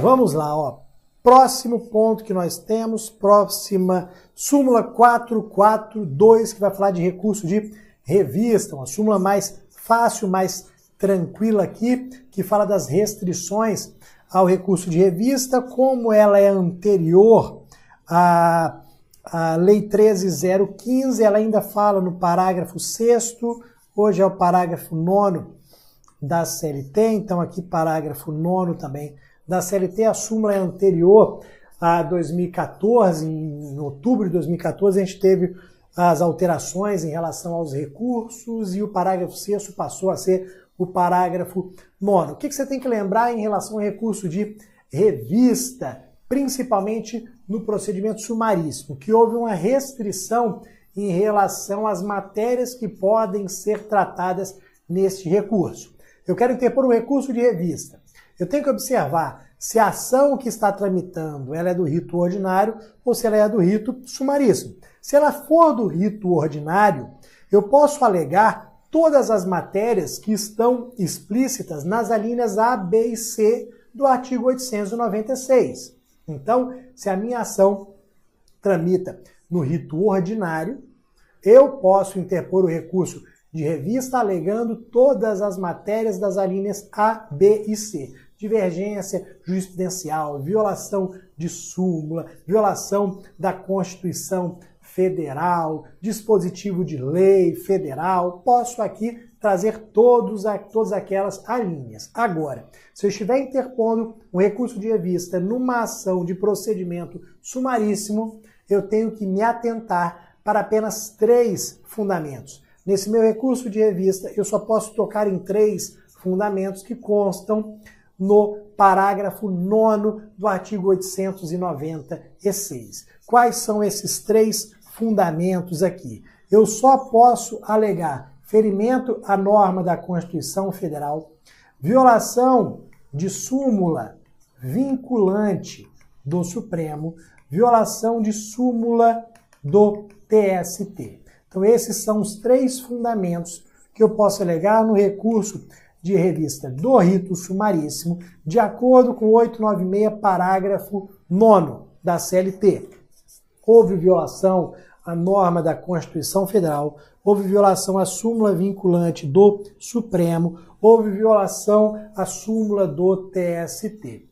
Vamos lá, ó. Próximo ponto que nós temos, próxima súmula 442, que vai falar de recurso de revista, uma súmula mais fácil, mais tranquila aqui, que fala das restrições ao recurso de revista, como ela é anterior à Lei 13.015, ela ainda fala no parágrafo 6º, hoje é o parágrafo 9º da CLT, então aqui parágrafo 9º também da CLT, a súmula é anterior a 2014, em outubro de 2014 a gente teve as alterações em relação aos recursos e o parágrafo 6º passou a ser o parágrafo 9º. O que você tem que lembrar em relação ao recurso de revista, principalmente no procedimento sumaríssimo, que houve uma restrição em relação às matérias que podem ser tratadas neste recurso. Eu quero interpor um recurso de revista. Eu tenho que observar se a ação que está tramitando ela é do rito ordinário ou se ela é do rito sumaríssimo. Se ela for do rito ordinário, eu posso alegar todas as matérias que estão explícitas nas alíneas A, B e C do artigo 896. Então, se a minha ação tramita no rito ordinário, eu posso interpor o recurso de revista alegando todas as matérias das alíneas A, B e C. Divergência jurisprudencial, violação de súmula, violação da Constituição Federal, dispositivo de lei federal. Posso aqui trazer todas aquelas alíneas. Agora, se eu estiver interpondo um recurso de revista numa ação de procedimento sumaríssimo, eu tenho que me atentar para apenas 3 fundamentos. Nesse meu recurso de revista, eu só posso tocar em 3 fundamentos que constam no parágrafo 9º do artigo 896. Quais são esses 3 fundamentos aqui? Eu só posso alegar ferimento à norma da Constituição Federal, violação de súmula vinculante do Supremo, violação de súmula do TST. Então esses são os 3 fundamentos que eu posso alegar no recurso de revista do rito sumaríssimo, de acordo com o 896, parágrafo 9º da CLT. Houve violação à norma da Constituição Federal, houve violação à súmula vinculante do Supremo, houve violação à súmula do TST.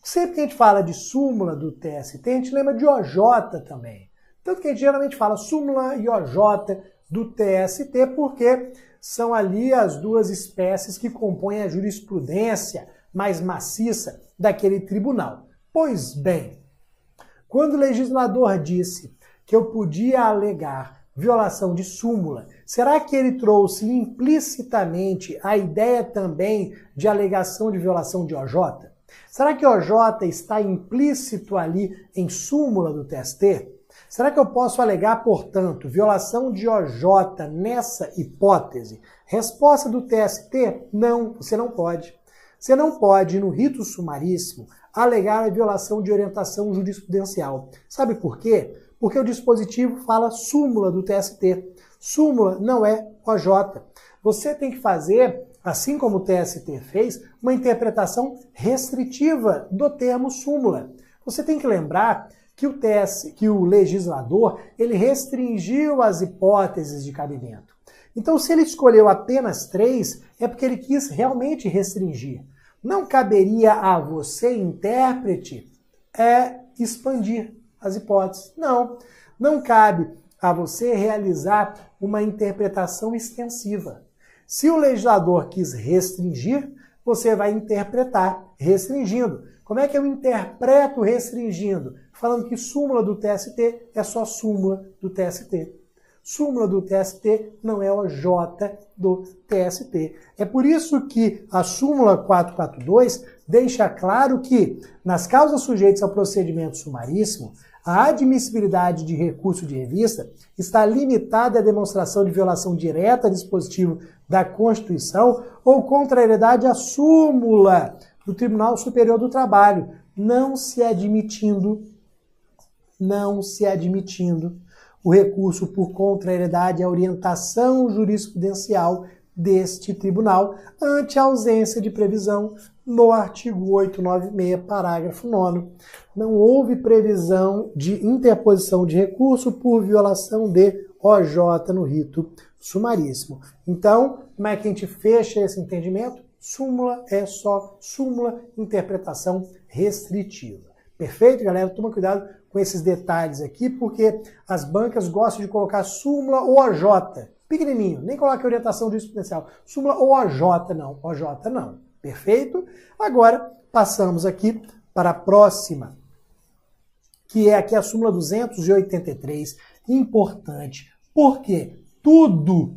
Sempre que a gente fala de súmula do TST, a gente lembra de OJ também. Tanto que a gente geralmente fala súmula e OJ do TST, porque são ali as 2 espécies que compõem a jurisprudência mais maciça daquele tribunal. Pois bem, quando o legislador disse que eu podia alegar violação de súmula, será que ele trouxe implicitamente a ideia também de alegação de violação de OJ? Será que OJ está implícito ali em súmula do TST? Será que eu posso alegar, portanto, violação de OJ nessa hipótese? Resposta do TST, não, você não pode. Você não pode, no rito sumaríssimo, alegar a violação de orientação jurisprudencial. Sabe por quê? Porque o dispositivo fala súmula do TST. Súmula não é OJ. Você tem que fazer, assim como o TST fez, uma interpretação restritiva do termo súmula. Você tem que lembrar que o legislador ele restringiu as hipóteses de cabimento. Então, se ele escolheu apenas 3, é porque ele quis realmente restringir. Não caberia a você, intérprete, expandir as hipóteses. Não cabe a você realizar uma interpretação extensiva. Se o legislador quis restringir, você vai interpretar restringindo. Como é que eu interpreto restringindo? Falando que súmula do TST é só súmula do TST. Súmula do TST não é OJ do TST. É por isso que a súmula 442 deixa claro que, nas causas sujeitas ao procedimento sumaríssimo, a admissibilidade de recurso de revista está limitada à demonstração de violação direta a dispositivo da Constituição ou contrariedade à súmula do Tribunal Superior do Trabalho, não se admitindo o recurso por contrariedade à orientação jurisprudencial deste tribunal ante a ausência de previsão no artigo 896, parágrafo 9º, não houve previsão de interposição de recurso por violação de OJ no rito sumaríssimo. Então, como é que a gente fecha esse entendimento? Súmula é só súmula, interpretação restritiva. Perfeito, galera? Toma cuidado com esses detalhes aqui, porque as bancas gostam de colocar súmula ou OJ. Pequenininho, nem coloque orientação jurisprudencial. Súmula ou OJ não. OJ não. Perfeito? Agora, passamos aqui para a próxima, que é aqui a súmula 283. Importante, porque tudo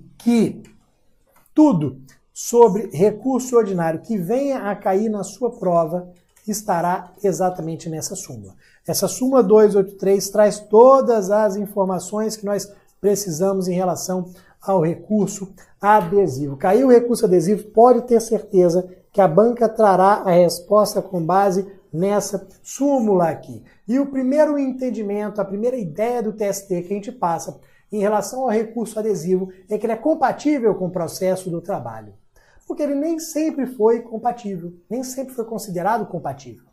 sobre recurso ordinário que venha a cair na sua prova estará exatamente nessa súmula. Essa súmula 283 traz todas as informações que nós precisamos em relação ao recurso adesivo. Caiu o recurso adesivo, pode ter certeza que a banca trará a resposta com base nessa súmula aqui. E o primeiro entendimento, a primeira ideia do TST que a gente passa em relação ao recurso adesivo é que ele é compatível com o processo do trabalho. Porque ele nem sempre foi compatível, nem sempre foi considerado compatível.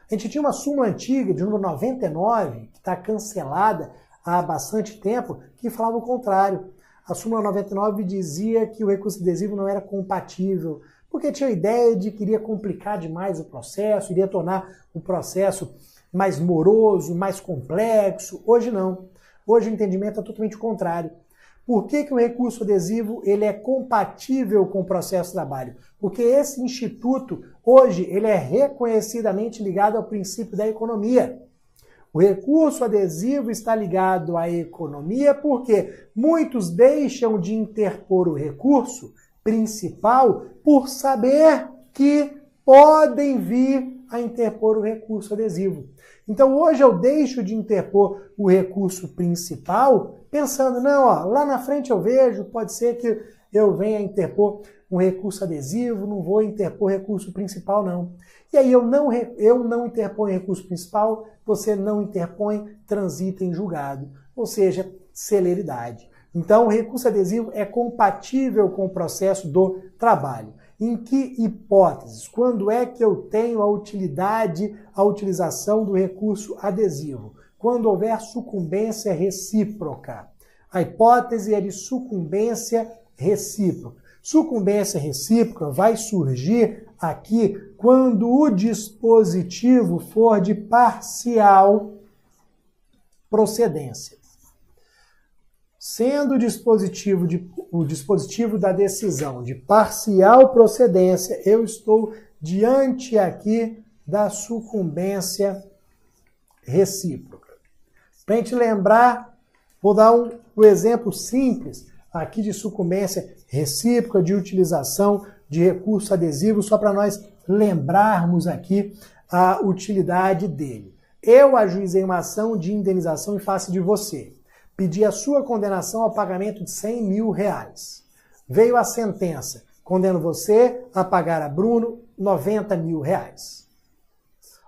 A gente tinha uma súmula antiga, de número 99, que está cancelada há bastante tempo, que falava o contrário. A súmula 99 dizia que o recurso adesivo não era compatível, porque tinha a ideia de que iria complicar demais o processo, iria tornar o processo mais moroso, mais complexo. Hoje não. Hoje o entendimento é totalmente o contrário. Por que o recurso adesivo ele é compatível com o processo de trabalho? Porque esse instituto, hoje, ele é reconhecidamente ligado ao princípio da economia. O recurso adesivo está ligado à economia porque muitos deixam de interpor o recurso principal por saber que podem vir a interpor o recurso adesivo. Então hoje eu deixo de interpor o recurso principal pensando, não, ó, lá na frente eu vejo, pode ser que eu venha a interpor um recurso adesivo, não vou interpor recurso principal não. E aí eu não interponho recurso principal, você não interpõe, transita em julgado, ou seja, celeridade. Então o recurso adesivo é compatível com o processo do trabalho. Em que hipóteses? Quando é que eu tenho a utilização do recurso adesivo? Quando houver sucumbência recíproca. A hipótese é de sucumbência recíproca. Sucumbência recíproca vai surgir aqui quando o dispositivo for de parcial procedência. Sendo o dispositivo da decisão de parcial procedência, eu estou diante aqui da sucumbência recíproca. Para a gente lembrar, vou dar um exemplo simples aqui de sucumbência recíproca, de utilização de recurso adesivo, só para nós lembrarmos aqui a utilidade dele. Eu ajuizei uma ação de indenização em face de você. Pedi a sua condenação ao pagamento de R$100 mil. Veio a sentença. Condeno você a pagar a Bruno R$90 mil.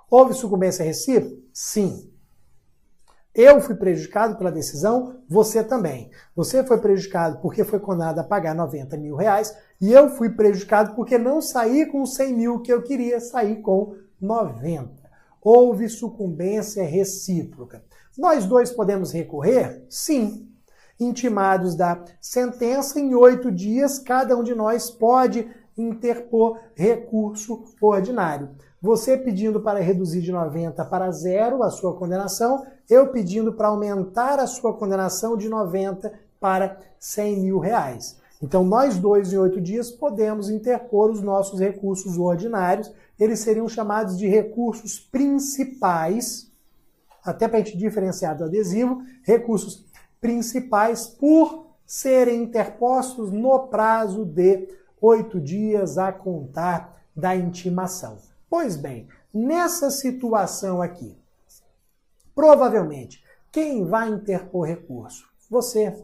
Houve sucumbência recíproca? Sim. Eu fui prejudicado pela decisão, você também. Você foi prejudicado porque foi condenado a pagar R$90 mil e eu fui prejudicado porque não saí com os 100 mil que eu queria, sair com 90. Houve sucumbência recíproca. Nós dois podemos recorrer? Sim. Intimados da sentença, em 8 dias, cada um de nós pode interpor recurso ordinário. Você pedindo para reduzir de 90 para 0 a sua condenação, eu pedindo para aumentar a sua condenação de 90 para 100 mil. Então, nós dois, em 8 dias, podemos interpor os nossos recursos ordinários. Eles seriam chamados de recursos principais, até para a gente diferenciar do adesivo, recursos principais por serem interpostos no prazo de 8 dias a contar da intimação. Pois bem, nessa situação aqui, provavelmente, quem vai interpor recurso? Você.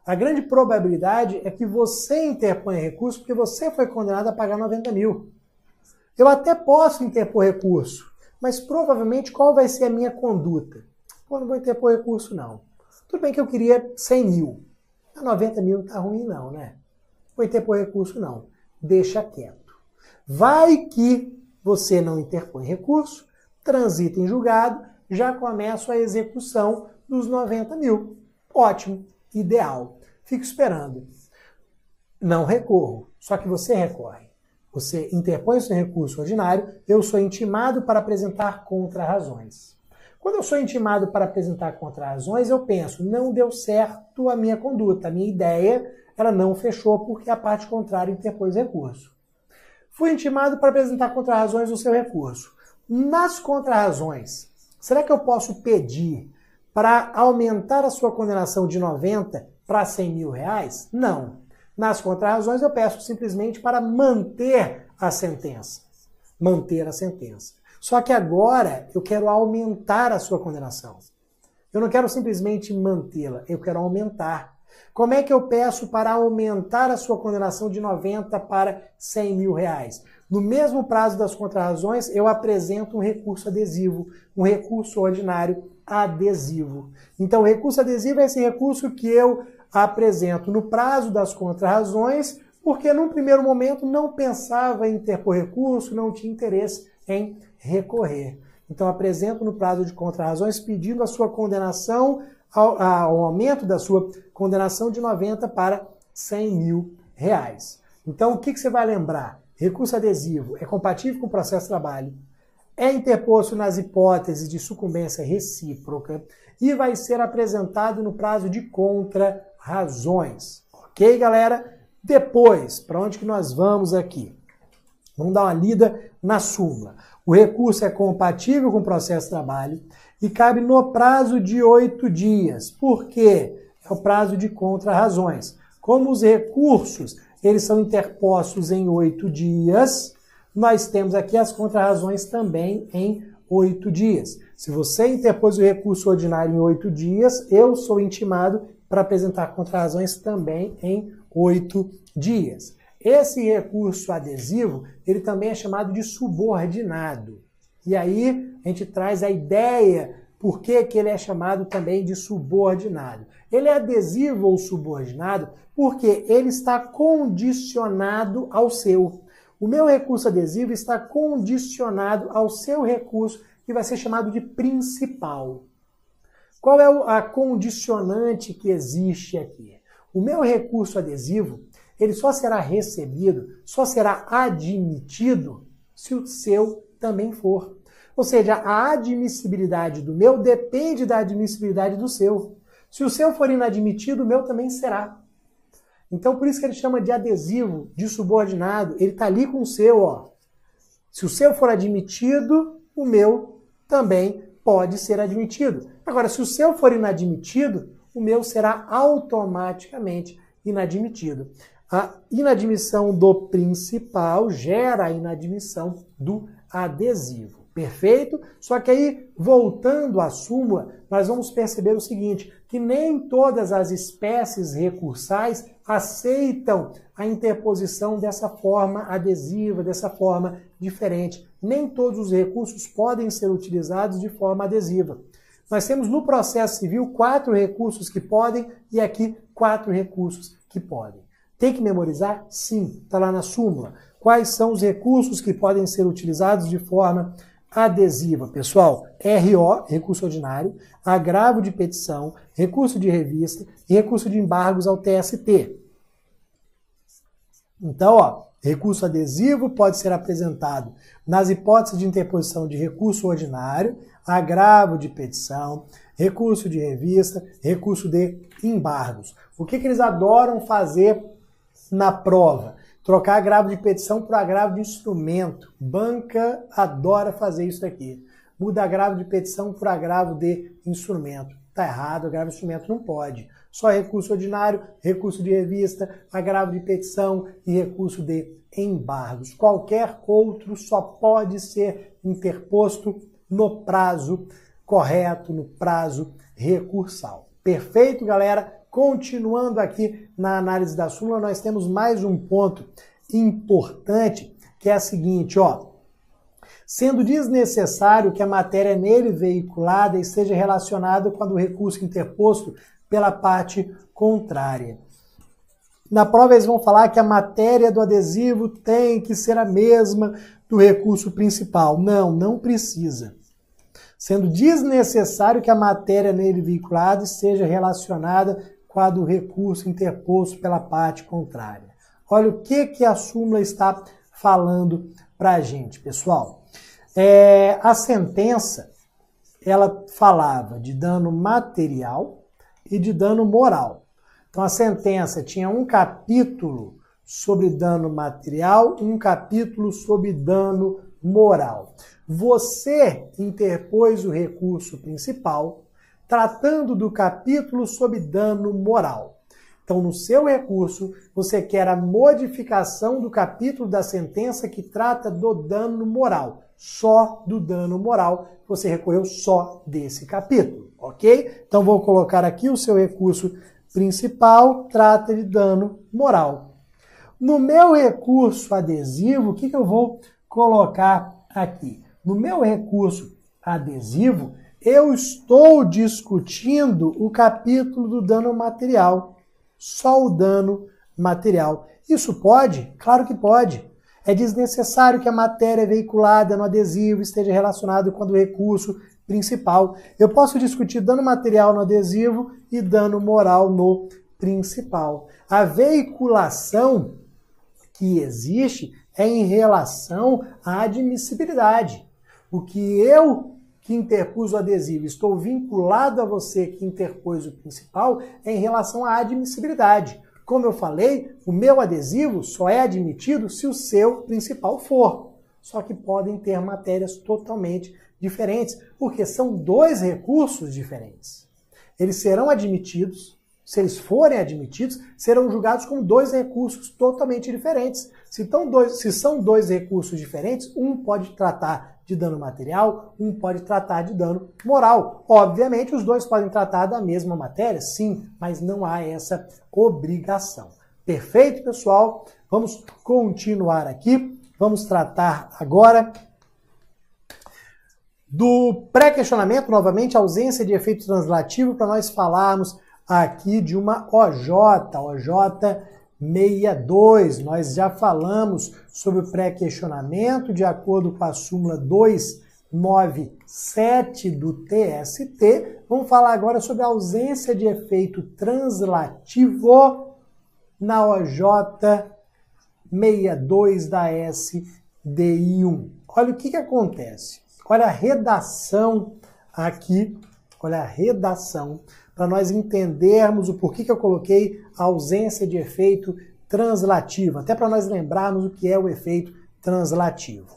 A grande probabilidade é que você interponha recurso porque você foi condenado a pagar 90 mil. Eu até posso interpor recurso, mas provavelmente qual vai ser a minha conduta? Pô, não vou interpor recurso não. Tudo bem que eu queria 100 mil. 90 mil não tá ruim não, né? Vou interpor recurso não. Deixa quieto. Vai que você não interpõe recurso, transita em julgado, já começa a execução dos 90 mil. Ótimo, ideal. Fico esperando. Não recorro, só que você recorre. Você interpõe o seu recurso ordinário, eu sou intimado para apresentar contra-razões. Quando eu sou intimado para apresentar contra-razões, eu penso, não deu certo a minha conduta, a minha ideia, ela não fechou porque a parte contrária interpôs recurso. Fui intimado para apresentar contra-razões do seu recurso. Nas contra-razões, será que eu posso pedir para aumentar a sua condenação de 90 para 100 mil reais? Não. Nas contra-razões, eu peço simplesmente para manter a sentença. Manter a sentença. Só que agora eu quero aumentar a sua condenação. Eu não quero simplesmente mantê-la, eu quero aumentar. Como é que eu peço para aumentar a sua condenação de 90 para 100 mil reais? No mesmo prazo das contra-razões, eu apresento um recurso adesivo, um recurso ordinário adesivo. Então, o recurso adesivo é esse recurso que eu apresento no prazo das contra-razões, porque num primeiro momento não pensava em interpor recurso, não tinha interesse em recorrer. Então, apresento no prazo de contra-razões pedindo a sua condenação, ao aumento da sua condenação de 90 para 100 mil reais. Então, o que você vai lembrar? Recurso adesivo é compatível com o processo de trabalho, é interposto nas hipóteses de sucumbência recíproca e vai ser apresentado no prazo de contra-razões. Ok, galera? Depois, para onde que nós vamos aqui? Vamos dar uma lida na súmula. O recurso é compatível com o processo de trabalho e cabe no prazo de 8 dias. Por quê? É o prazo de contra-razões. Como os recursos eles são interpostos em 8 dias, nós temos aqui as contra-razões também em 8 dias. Se você interpôs o recurso ordinário em 8 dias, eu sou intimado para apresentar contra-razões também em 8 dias. Esse recurso adesivo, ele também é chamado de subordinado. E aí a gente traz a ideia por que ele é chamado também de subordinado. Ele é adesivo ou subordinado porque ele está condicionado ao seu. O meu recurso adesivo está condicionado ao seu recurso, que vai ser chamado de principal. Qual é a condicionante que existe aqui? O meu recurso adesivo, ele só será recebido, só será admitido se o seu também for. Ou seja, a admissibilidade do meu depende da admissibilidade do seu. Se o seu for inadmitido, o meu também será. Então, por isso que ele chama de adesivo, de subordinado. Ele está ali com o seu, ó. Se o seu for admitido, o meu também pode ser admitido. Agora, se o seu for inadmitido, o meu será automaticamente inadmitido. A inadmissão do principal gera a inadmissão do adesivo. Perfeito? Só que aí, voltando à súmula, nós vamos perceber o seguinte, que nem todas as espécies recursais aceitam a interposição dessa forma adesiva, dessa forma diferente. Nem todos os recursos podem ser utilizados de forma adesiva. Nós temos no processo civil 4 recursos que podem e aqui 4 recursos que podem. Tem que memorizar? Sim, está lá na súmula. Quais são os recursos que podem ser utilizados de forma adesiva? Pessoal, RO, recurso ordinário, agravo de petição, recurso de revista e recurso de embargos ao TST. Então, ó, recurso adesivo pode ser apresentado nas hipóteses de interposição de recurso ordinário, agravo de petição, recurso de revista, recurso de embargos. O que eles adoram fazer na prova? Trocar agravo de petição por agravo de instrumento. Banca adora fazer isso aqui. Muda agravo de petição por agravo de instrumento. Está errado, agravo de instrumento não pode. Só recurso ordinário, recurso de revista, agravo de petição e recurso de embargos. Qualquer outro só pode ser interposto no prazo correto, no prazo recursal. Perfeito, galera? Continuando aqui na análise da súmula, nós temos mais um ponto importante, que é a seguinte, ó. Sendo desnecessário que a matéria nele veiculada esteja relacionada com a do recurso interposto pela parte contrária. Na prova eles vão falar que a matéria do adesivo tem que ser a mesma do recurso principal? Não, não precisa. Sendo desnecessário que a matéria nele veiculada esteja relacionada com a do recurso interposto pela parte contrária. Olha o que a súmula está falando para a gente, pessoal. A sentença, ela falava de dano material e de dano moral. Então, a sentença tinha um capítulo sobre dano material, um capítulo sobre dano moral. Você interpôs o recurso principal tratando do capítulo sobre dano moral. Então, no seu recurso, você quer a modificação do capítulo da sentença que trata do dano moral. Só do dano moral, você recorreu só desse capítulo, ok? Então, vou colocar aqui o seu recurso principal, trata de dano moral. No meu recurso adesivo, o que eu vou colocar aqui? No meu recurso adesivo, eu estou discutindo o capítulo do dano material. Só o dano material. Isso pode? Claro que pode. É desnecessário que a matéria veiculada no adesivo esteja relacionada com o recurso principal. Eu posso discutir dano material no adesivo e dano moral no principal. A veiculação que existe é em relação à admissibilidade. O que eu, que interpus o adesivo, estou vinculado a você que interpôs o principal, é em relação à admissibilidade. Como eu falei, o meu adesivo só é admitido se o seu principal for. Só que podem ter matérias totalmente diferentes, porque são dois recursos diferentes. Eles serão admitidos, se eles forem admitidos, serão julgados como dois recursos totalmente diferentes. Se são dois recursos diferentes, um pode tratar de dano material, um pode tratar de dano moral. Obviamente, os dois podem tratar da mesma matéria, sim, mas não há essa obrigação. Perfeito, pessoal? Vamos continuar aqui. Vamos tratar agora do pré-questionamento, novamente, ausência de efeito translativo, para nós falarmos aqui de uma OJ 62. Nós já falamos sobre o pré-questionamento de acordo com a súmula 297 do TST. Vamos falar agora sobre a ausência de efeito translativo na OJ 62 da SDI1. Olha o que acontece. Olha a redação aqui, olha a redação, para nós entendermos o porquê que eu coloquei a ausência de efeito translativo, até para nós lembrarmos o que é o efeito translativo.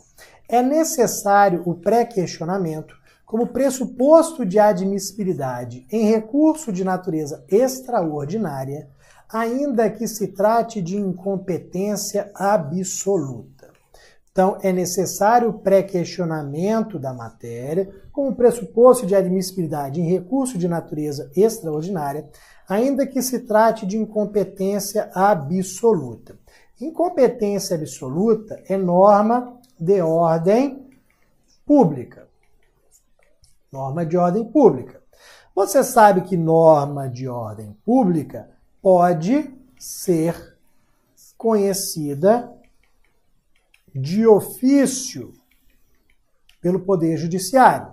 É necessário o pré-questionamento como pressuposto de admissibilidade em recurso de natureza extraordinária, ainda que se trate de incompetência absoluta. Então, é necessário o pré-questionamento da matéria como pressuposto de admissibilidade em recurso de natureza extraordinária, ainda que se trate de incompetência absoluta. Incompetência absoluta é norma de ordem pública. Norma de ordem pública. Você sabe que norma de ordem pública pode ser conhecida de ofício pelo Poder Judiciário.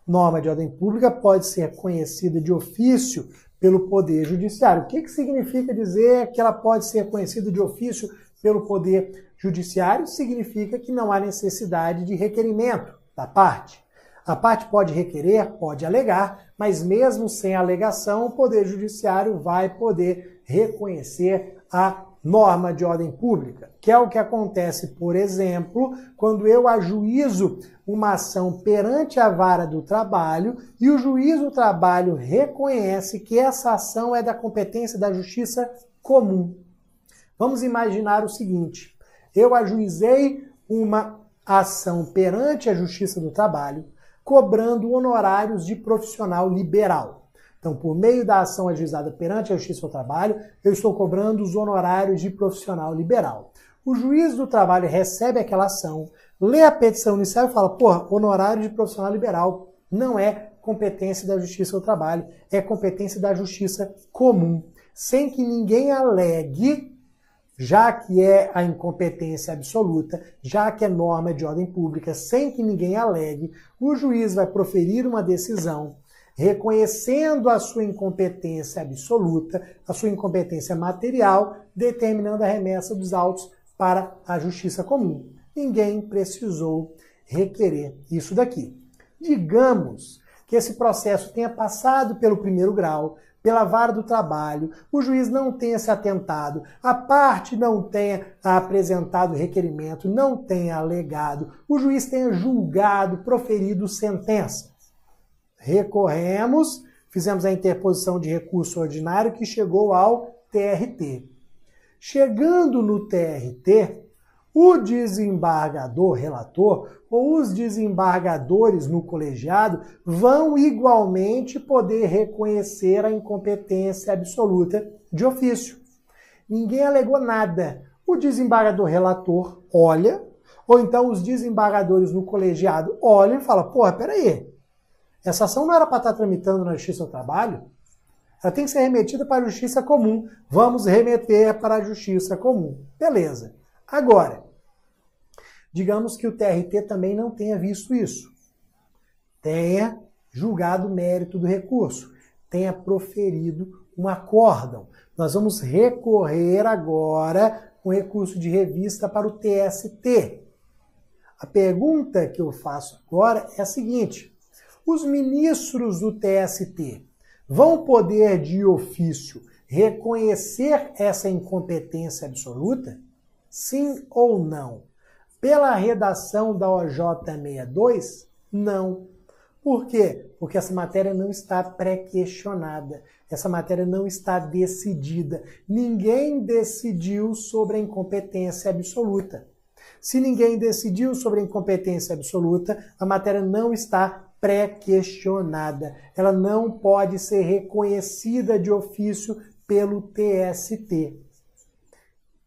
Norma de ordem pública pode ser conhecida de ofício pelo Poder Judiciário. O que significa dizer que ela pode ser conhecida de ofício pelo Poder Judiciário? Significa que não há necessidade de requerimento da parte. A parte pode requerer, pode alegar, mas mesmo sem alegação, o Poder Judiciário vai poder reconhecer a norma de ordem pública, que é o que acontece, por exemplo, quando eu ajuizo uma ação perante a vara do trabalho e o juiz do trabalho reconhece que essa ação é da competência da justiça comum. Vamos imaginar o seguinte: eu ajuizei uma ação perante a Justiça do Trabalho, cobrando honorários de profissional liberal. Então, por meio da ação ajuizada perante a Justiça do Trabalho, eu estou cobrando os honorários de profissional liberal. O juiz do trabalho recebe aquela ação, lê a petição inicial e fala: porra, honorário de profissional liberal não é competência da Justiça do Trabalho, é competência da Justiça comum. Sem que ninguém alegue, já que é a incompetência absoluta, já que é norma de ordem pública, sem que ninguém alegue, o juiz vai proferir uma decisão reconhecendo a sua incompetência absoluta, a sua incompetência material, determinando a remessa dos autos para a justiça comum. Ninguém precisou requerer isso daqui. Digamos que esse processo tenha passado pelo primeiro grau, pela vara do trabalho, o juiz não tenha se atentado, a parte não tenha apresentado requerimento, não tenha alegado, o juiz tenha julgado, proferido sentença. Recorremos, fizemos a interposição de recurso ordinário que chegou ao TRT. Chegando no TRT, o desembargador, relator, ou os desembargadores no colegiado vão igualmente poder reconhecer a incompetência absoluta de ofício. Ninguém alegou nada. O desembargador relator olha, ou então os desembargadores no colegiado olham e falam, porra, peraí, essa ação não era para estar tramitando na Justiça do Trabalho? Ela tem que ser remetida para a Justiça Comum. Vamos remeter para a Justiça Comum. Beleza. Agora, digamos que o TRT também não tenha visto isso. Tenha julgado o mérito do recurso. Tenha proferido um acórdão. Nós vamos recorrer agora com recurso de revista para o TST. A pergunta que eu faço agora é a seguinte. Os ministros do TST vão poder, de ofício, reconhecer essa incompetência absoluta? Sim ou não? Pela redação da OJ 62, não. Por quê? Porque essa matéria não está pré-questionada. Essa matéria não está decidida. Ninguém decidiu sobre a incompetência absoluta. Se ninguém decidiu sobre a incompetência absoluta, a matéria não está pré-questionada. Ela não pode ser reconhecida de ofício pelo TST.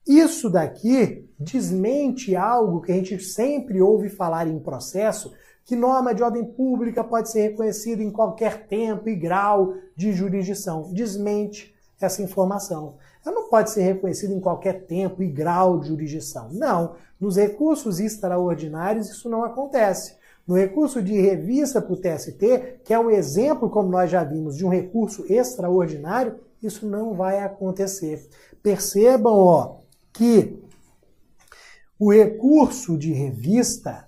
Isso daqui desmente algo que a gente sempre ouve falar em processo, que norma de ordem pública pode ser reconhecida em qualquer tempo e grau de jurisdição. Desmente essa informação. Ela não pode ser reconhecida em qualquer tempo e grau de jurisdição. Não. Nos recursos extraordinários isso não acontece. No recurso de revista para o TST, que é um exemplo, como nós já vimos, de um recurso extraordinário, isso não vai acontecer. Percebam, ó, que o recurso de revista,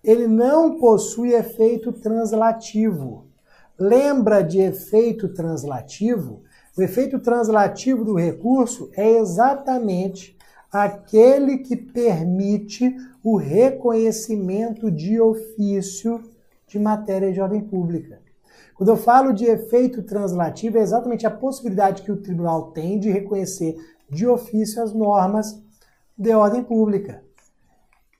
ele não possui efeito translativo. Lembra de efeito translativo? O efeito translativo do recurso é exatamente aquele que permite o reconhecimento de ofício de matéria de ordem pública. Quando eu falo de efeito translativo, é exatamente a possibilidade que o tribunal tem de reconhecer de ofício as normas de ordem pública.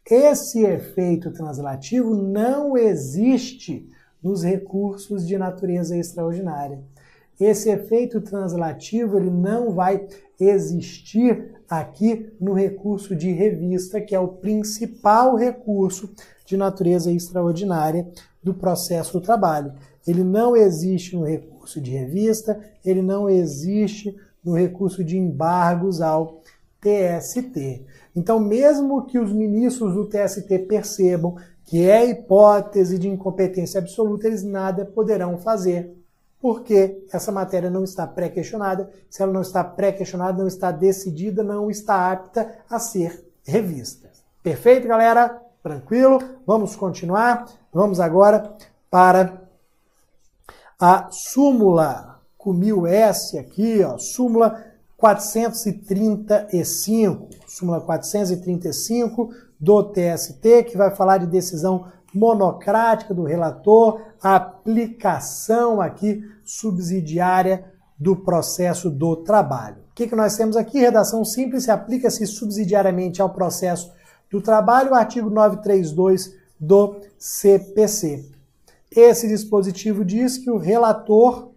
Esse efeito translativo não existe nos recursos de natureza extraordinária. Esse efeito translativo ele não vai existir aqui no recurso de revista, que é o principal recurso de natureza extraordinária do processo do trabalho. Ele não existe no recurso de revista, ele não existe no recurso de embargos ao TST. Então, mesmo que os ministros do TST percebam que é hipótese de incompetência absoluta, eles nada poderão fazer, porque essa matéria não está pré-questionada. Se ela não está pré-questionada, não está decidida, não está apta a ser revista. Perfeito, galera? Tranquilo? Vamos continuar. Vamos agora para a súmula com 1000S aqui, ó, súmula 435. Súmula 435 do TST, que vai falar de decisão monocrática do relator, a aplicação aqui subsidiária do processo do trabalho. O que nós temos aqui? Redação simples, aplica-se subsidiariamente ao processo do trabalho, o artigo 932 do CPC. Esse dispositivo diz que o relator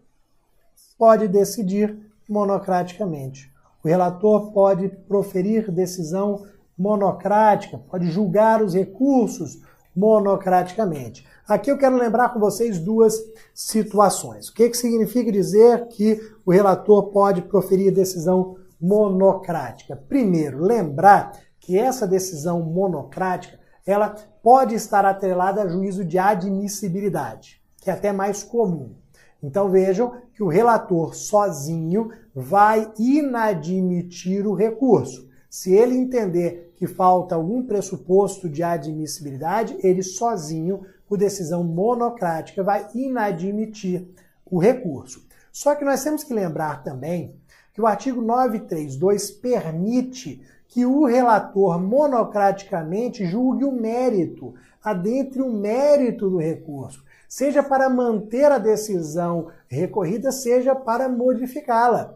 pode decidir monocraticamente. O relator pode proferir decisão monocrática, pode julgar os recursos monocraticamente. Aqui eu quero lembrar com vocês duas situações. O que significa dizer que o relator pode proferir decisão monocrática? Primeiro, lembrar que essa decisão monocrática, ela pode estar atrelada a juízo de admissibilidade, que é até mais comum. Então vejam que o relator sozinho vai inadmitir o recurso. Se ele entender que falta algum pressuposto de admissibilidade, ele sozinho, por decisão monocrática, vai inadmitir o recurso. Só que nós temos que lembrar também que o artigo 932 permite que o relator monocraticamente julgue o mérito, adentre o mérito do recurso, seja para manter a decisão recorrida, seja para modificá-la.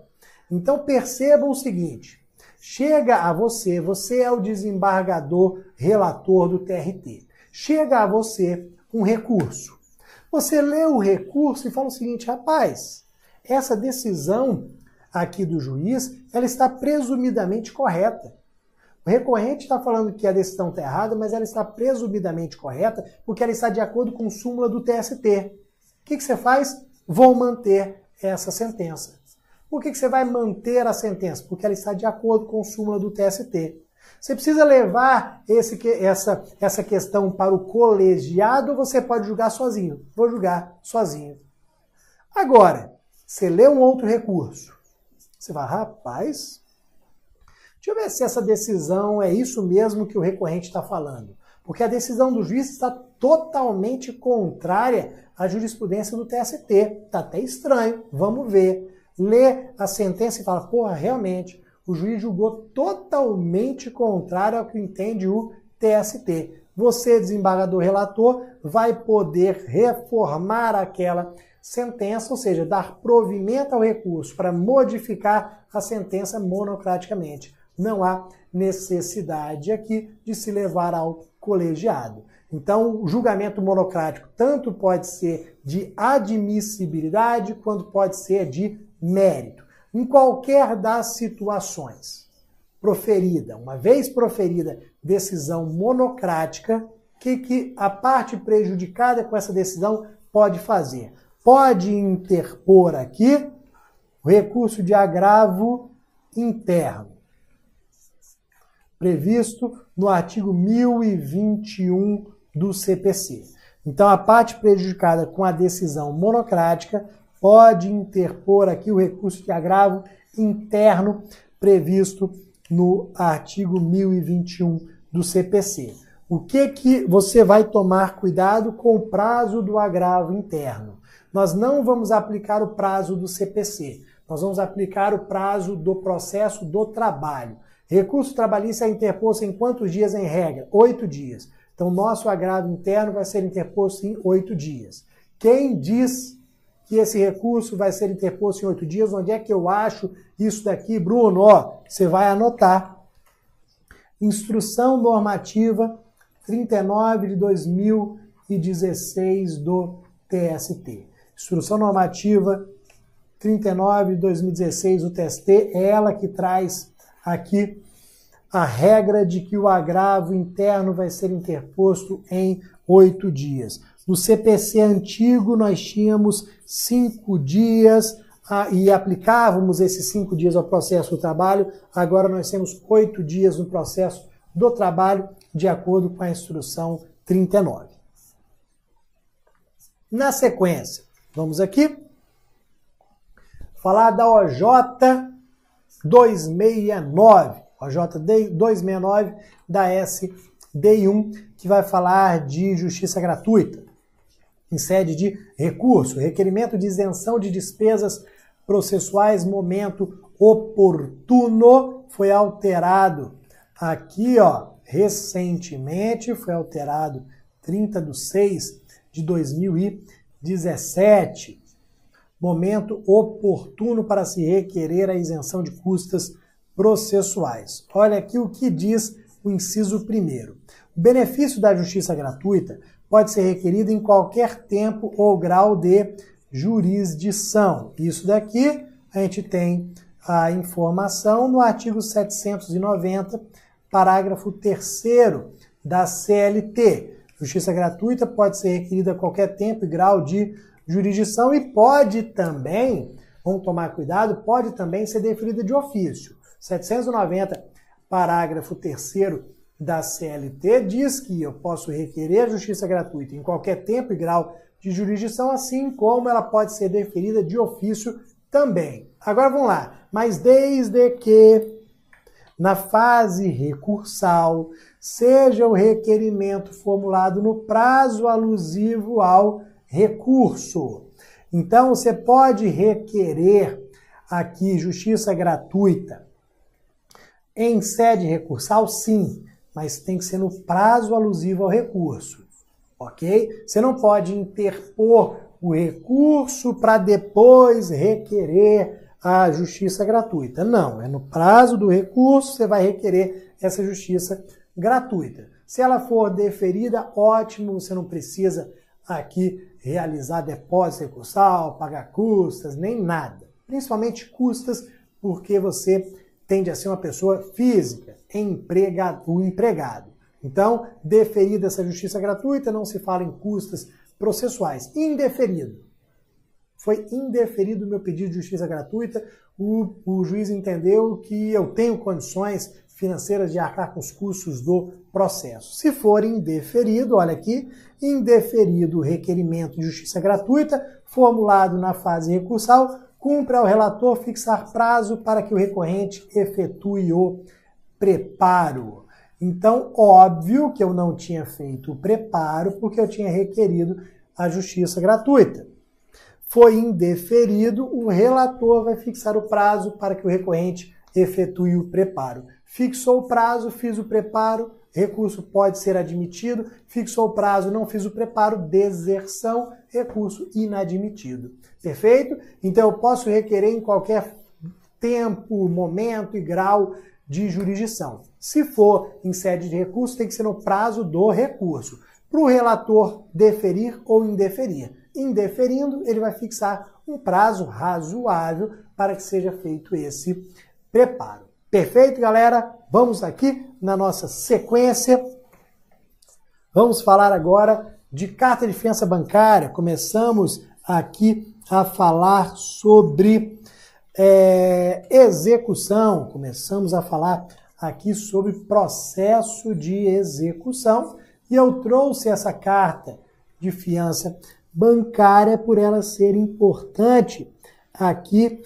Então percebam o seguinte, chega a você é o desembargador relator do TRT, chega a você um recurso. Você lê o recurso e fala o seguinte, rapaz, essa decisão aqui do juiz, ela está presumidamente correta. O recorrente está falando que a decisão está errada, mas ela está presumidamente correta porque ela está de acordo com súmula do TST. O que você faz? Vou manter essa sentença. Por que você vai manter a sentença? Porque ela está de acordo com súmula do TST. Você precisa levar essa questão para o colegiado ou você pode julgar sozinho? Vou julgar sozinho. Agora, você lê um outro recurso. Você vai, rapaz, deixa eu ver se essa decisão é isso mesmo que o recorrente está falando. Porque a decisão do juiz está totalmente contrária à jurisprudência do TST. Está até estranho, vamos ver. Lê a sentença e fala, porra, realmente, o juiz julgou totalmente contrário ao que entende o TST. Você, desembargador relator, vai poder reformar aquela sentença, ou seja, dar provimento ao recurso para modificar a sentença monocraticamente. Não há necessidade aqui de se levar ao colegiado. Então, o julgamento monocrático tanto pode ser de admissibilidade quanto pode ser de mérito. Em qualquer das situações, uma vez proferida decisão monocrática, o que a parte prejudicada com essa decisão pode fazer? Pode interpor aqui o recurso de agravo interno, previsto no artigo 1021 do CPC. Então, a parte prejudicada com a decisão monocrática pode interpor aqui o recurso de agravo interno previsto no artigo 1021 do CPC. O que você vai tomar cuidado com o prazo do agravo interno? Nós não vamos aplicar o prazo do CPC, nós vamos aplicar o prazo do processo do trabalho. Recurso trabalhista é interposto em quantos dias em regra? 8 dias. Então, nosso agravo interno vai ser interposto em 8 dias. Quem diz que esse recurso vai ser interposto em 8 dias? Onde é que eu acho isso daqui? Bruno, ó, você vai anotar. Instrução normativa 39 de 2016 do TST. Instrução normativa 39 de 2016 do TST é ela que traz aqui a regra de que o agravo interno vai ser interposto em 8 dias. No CPC antigo nós tínhamos 5 dias e aplicávamos esses 5 dias ao processo do trabalho, agora nós temos 8 dias no processo do trabalho, de acordo com a instrução 39. Na sequência, vamos aqui falar da OJ 269, OJ 269 da SDI1, que vai falar de justiça gratuita, em sede de recurso, requerimento de isenção de despesas processuais, momento oportuno, foi alterado aqui, ó, recentemente, foi alterado 30/6/2017, momento oportuno para se requerer a isenção de custas processuais. Olha aqui o que diz o inciso 1º. O benefício da justiça gratuita pode ser requerido em qualquer tempo ou grau de jurisdição. Isso daqui a gente tem a informação no artigo 790, parágrafo 3º da CLT. Justiça gratuita pode ser requerida a qualquer tempo e grau de jurisdição e pode também, vamos tomar cuidado, pode também ser deferida de ofício. 790, parágrafo 3º da CLT, diz que eu posso requerer a justiça gratuita em qualquer tempo e grau de jurisdição, assim como ela pode ser deferida de ofício também. Agora vamos lá. Mas desde que na fase recursal seja o requerimento formulado no prazo alusivo ao recurso. Então, você pode requerer aqui justiça gratuita em sede recursal, sim, mas tem que ser no prazo alusivo ao recurso, ok? Você não pode interpor o recurso para depois requerer a justiça gratuita. Não, é no prazo do recurso você vai requerer essa justiça gratuita. Se ela for deferida, ótimo, você não precisa aqui realizar depósito recursal, pagar custas, nem nada. Principalmente custas, porque você tende a ser uma pessoa física, empregado. Então, deferida essa justiça gratuita, não se fala em custas processuais. Indeferido. Foi indeferido o meu pedido de justiça gratuita, o juiz entendeu que eu tenho condições financeiras de arcar com os custos do processo. Se for indeferido, olha aqui, indeferido o requerimento de justiça gratuita, formulado na fase recursal, cumpre ao relator fixar prazo para que o recorrente efetue o preparo. Então, óbvio que eu não tinha feito o preparo porque eu tinha requerido a justiça gratuita. Foi indeferido, o relator vai fixar o prazo para que o recorrente efetue o preparo. Fixou o prazo, fiz o preparo, recurso pode ser admitido. Fixou o prazo, não fiz o preparo, deserção, recurso inadmitido. Perfeito? Então eu posso requerer em qualquer tempo, momento e grau de jurisdição. Se for em sede de recurso, tem que ser no prazo do recurso, para o relator deferir ou indeferir. Indeferindo, ele vai fixar um prazo razoável para que seja feito esse preparo. Perfeito, galera? Vamos aqui na nossa sequência. Vamos falar agora de carta de fiança bancária. Começamos aqui a falar sobre execução. Começamos a falar aqui sobre processo de execução. E eu trouxe essa carta de fiança bancária por ela ser importante aqui,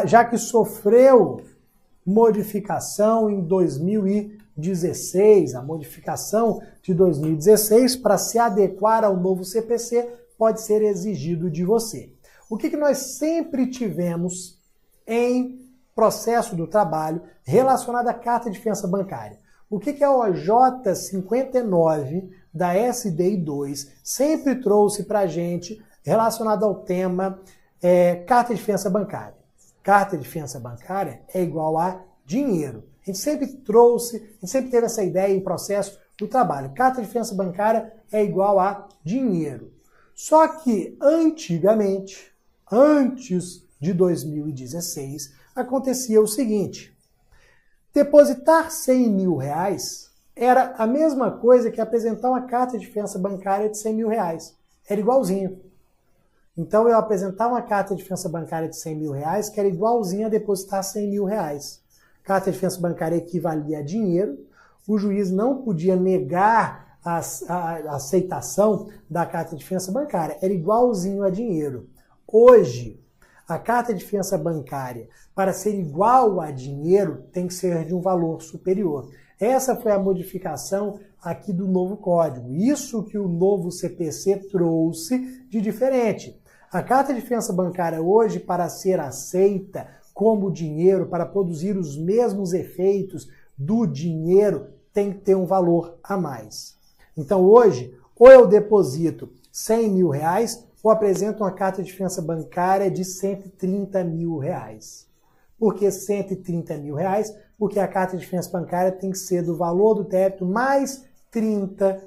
já que sofreu modificação em 2016. A modificação de 2016, para se adequar ao novo CPC, pode ser exigido de você. O que nós sempre tivemos em processo do trabalho relacionado à carta de fiança bancária? O que a OJ 59 da SDI 2 sempre trouxe para a gente relacionado ao tema carta de fiança bancária? Carta de fiança bancária é igual a dinheiro. A gente sempre trouxe, a gente sempre teve essa ideia em processo do trabalho. Carta de fiança bancária é igual a dinheiro. Só que antigamente, antes de 2016, acontecia o seguinte: depositar 100 mil reais era a mesma coisa que apresentar uma carta de fiança bancária de 100 mil reais. Era igualzinho. Então eu apresentar uma carta de fiança bancária de 100 mil reais que era igualzinho a depositar 100 mil reais. Carta de fiança bancária equivalia a dinheiro, o juiz não podia negar a aceitação da carta de fiança bancária, era igualzinho a dinheiro. Hoje, a carta de fiança bancária, para ser igual a dinheiro, tem que ser de um valor superior. Essa foi a modificação aqui do novo código. Isso que o novo CPC trouxe de diferente. A carta de fiança bancária hoje, para ser aceita como dinheiro, para produzir os mesmos efeitos do dinheiro, tem que ter um valor a mais. Então hoje, ou eu deposito 100 mil reais, ou apresento uma carta de fiança bancária de 130 mil reais. Por que 130 mil reais? Porque a carta de fiança bancária tem que ser do valor do débito mais 30%.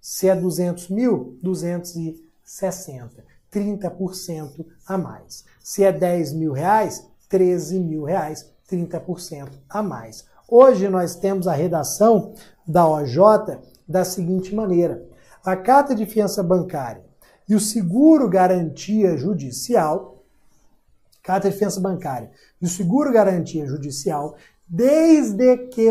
Se é 200 mil, 260. 30% a mais. Se é 10 mil reais, 13 mil reais, 30% a mais. Hoje nós temos a redação da OJ da seguinte maneira: a carta de fiança bancária e o seguro garantia judicial, carta de fiança bancária e o seguro garantia judicial, desde que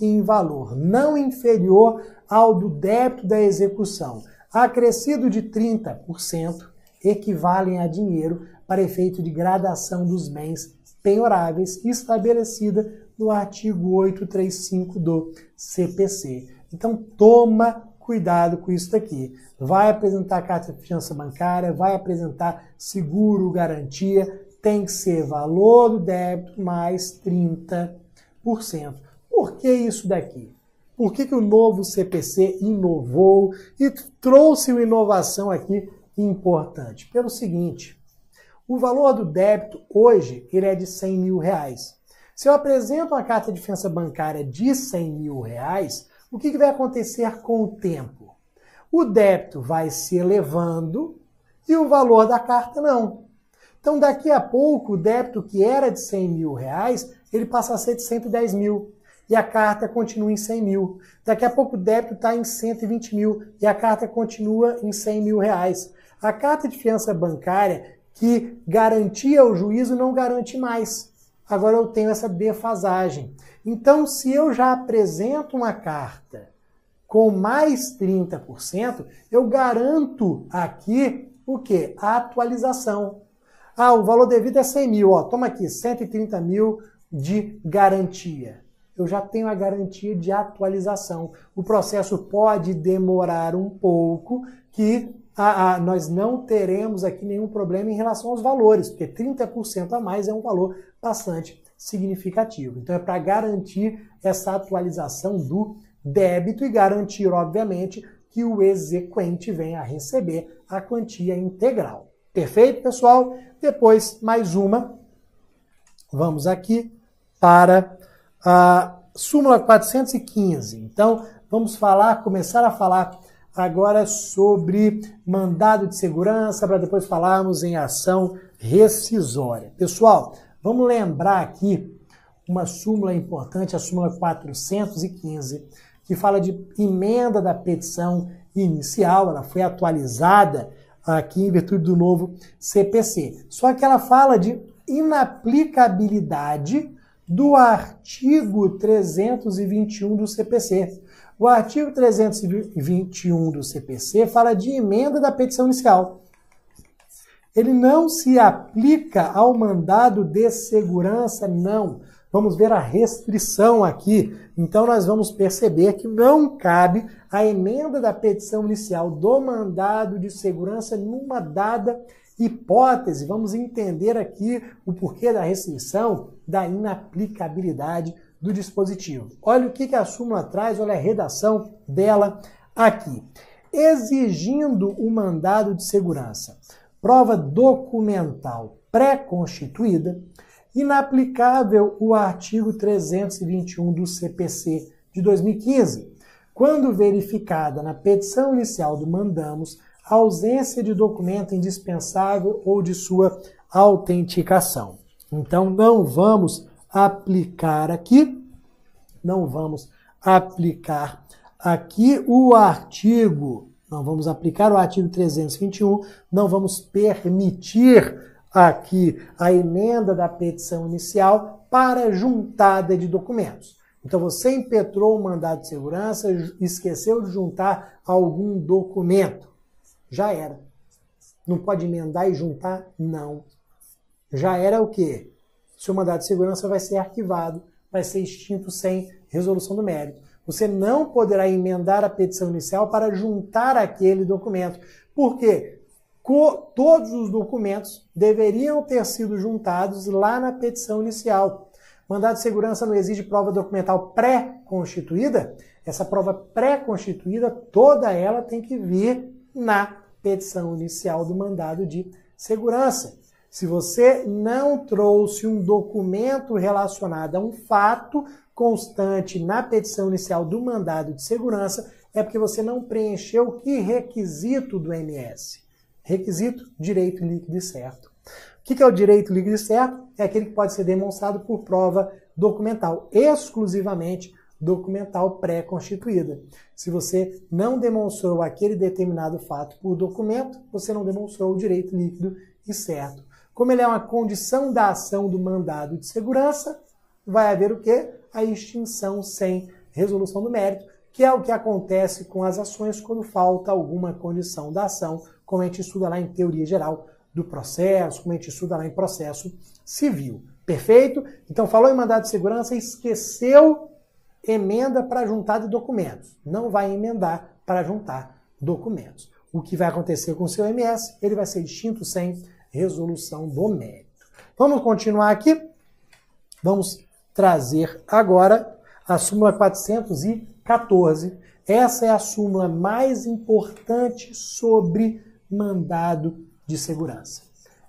em valor não inferior ao do débito da execução, acrescido de 30%, equivalem a dinheiro para efeito de gradação dos bens penhoráveis estabelecida no artigo 835 do CPC. Então, toma cuidado com isso daqui. Vai apresentar carta de fiança bancária, vai apresentar seguro, garantia, tem que ser valor do débito mais 30%. Por que isso daqui? Por que o novo CPC inovou e trouxe uma inovação aqui importante? Pelo seguinte, o valor do débito hoje ele é de R$100 mil. Se eu apresento uma carta de fiança bancária de R$100 mil, o que vai acontecer com o tempo? O débito vai se elevando e o valor da carta não. Então, daqui a pouco, o débito que era de R$100 mil, ele passa a ser de 110 mil. E a carta continua em 100 mil. Daqui a pouco o débito está em 120 mil e a carta continua em 100 mil reais. A carta de fiança bancária que garantia o juízo não garante mais. Agora eu tenho essa defasagem. Então, se eu já apresento uma carta com mais 30%, eu garanto aqui o quê? A atualização. Ah, o valor devido é 100 mil. Ó, toma aqui, 130 mil de garantia. Eu já tenho a garantia de atualização. O processo pode demorar um pouco, que nós não teremos aqui nenhum problema em relação aos valores, porque 30% a mais é um valor bastante significativo. Então é para garantir essa atualização do débito e garantir, obviamente, que o exequente venha a receber a quantia integral. Perfeito, pessoal? Depois, mais uma. Vamos aqui para a súmula 415. Então, vamos começar a falar agora sobre mandado de segurança, para depois falarmos em ação rescisória. Pessoal, vamos lembrar aqui uma súmula importante, a súmula 415, que fala de emenda da petição inicial. Ela foi atualizada aqui em virtude do novo CPC. Só que ela fala de inaplicabilidade do artigo 321 do CPC. O artigo 321 do CPC fala de emenda da petição inicial. Ele não se aplica ao mandado de segurança, não. Vamos ver a restrição aqui. Então, nós vamos perceber que não cabe a emenda da petição inicial do mandado de segurança numa dada hipótese. Vamos entender aqui o porquê da restrição, da inaplicabilidade do dispositivo. Olha o que a súmula traz, olha a redação dela aqui. Exigindo o mandado de segurança, prova documental pré-constituída, inaplicável o artigo 321 do CPC de 2015, quando verificada na petição inicial do mandamos a ausência de documento indispensável ou de sua autenticação. Então, não vamos aplicar aqui o artigo, não vamos aplicar o artigo 321, não vamos permitir aqui a emenda da petição inicial para juntada de documentos. Então, você impetrou o mandado de segurança, esqueceu de juntar algum documento. Já era. Não pode emendar e juntar? Não. Já era o quê? Seu mandado de segurança vai ser arquivado, vai ser extinto sem resolução do mérito. Você não poderá emendar a petição inicial para juntar aquele documento. Por quê? Todos os documentos deveriam ter sido juntados lá na petição inicial. Mandado de segurança não exige prova documental pré-constituída? Essa prova pré-constituída, toda ela tem que vir na petição inicial do mandado de segurança. Se você não trouxe um documento relacionado a um fato constante na petição inicial do mandado de segurança, é porque você não preencheu que requisito do MS? Requisito, direito líquido e certo. O que é o direito líquido e certo? É aquele que pode ser demonstrado por prova documental, exclusivamente documental pré-constituída. Se você não demonstrou aquele determinado fato por documento, você não demonstrou o direito líquido e certo. Como ele é uma condição da ação do mandado de segurança, vai haver o quê? A extinção sem resolução do mérito, que é o que acontece com as ações quando falta alguma condição da ação, como a gente estuda lá em teoria geral do processo, como a gente estuda lá em processo civil. Perfeito? Então, falou em mandado de segurança, esqueceu emenda para juntar de documentos. Não vai emendar para juntar documentos. O que vai acontecer com o seu MS? Ele vai ser extinto sem resolução do mérito. Vamos continuar aqui? Vamos trazer agora a súmula 414. Essa é a súmula mais importante sobre mandado de segurança.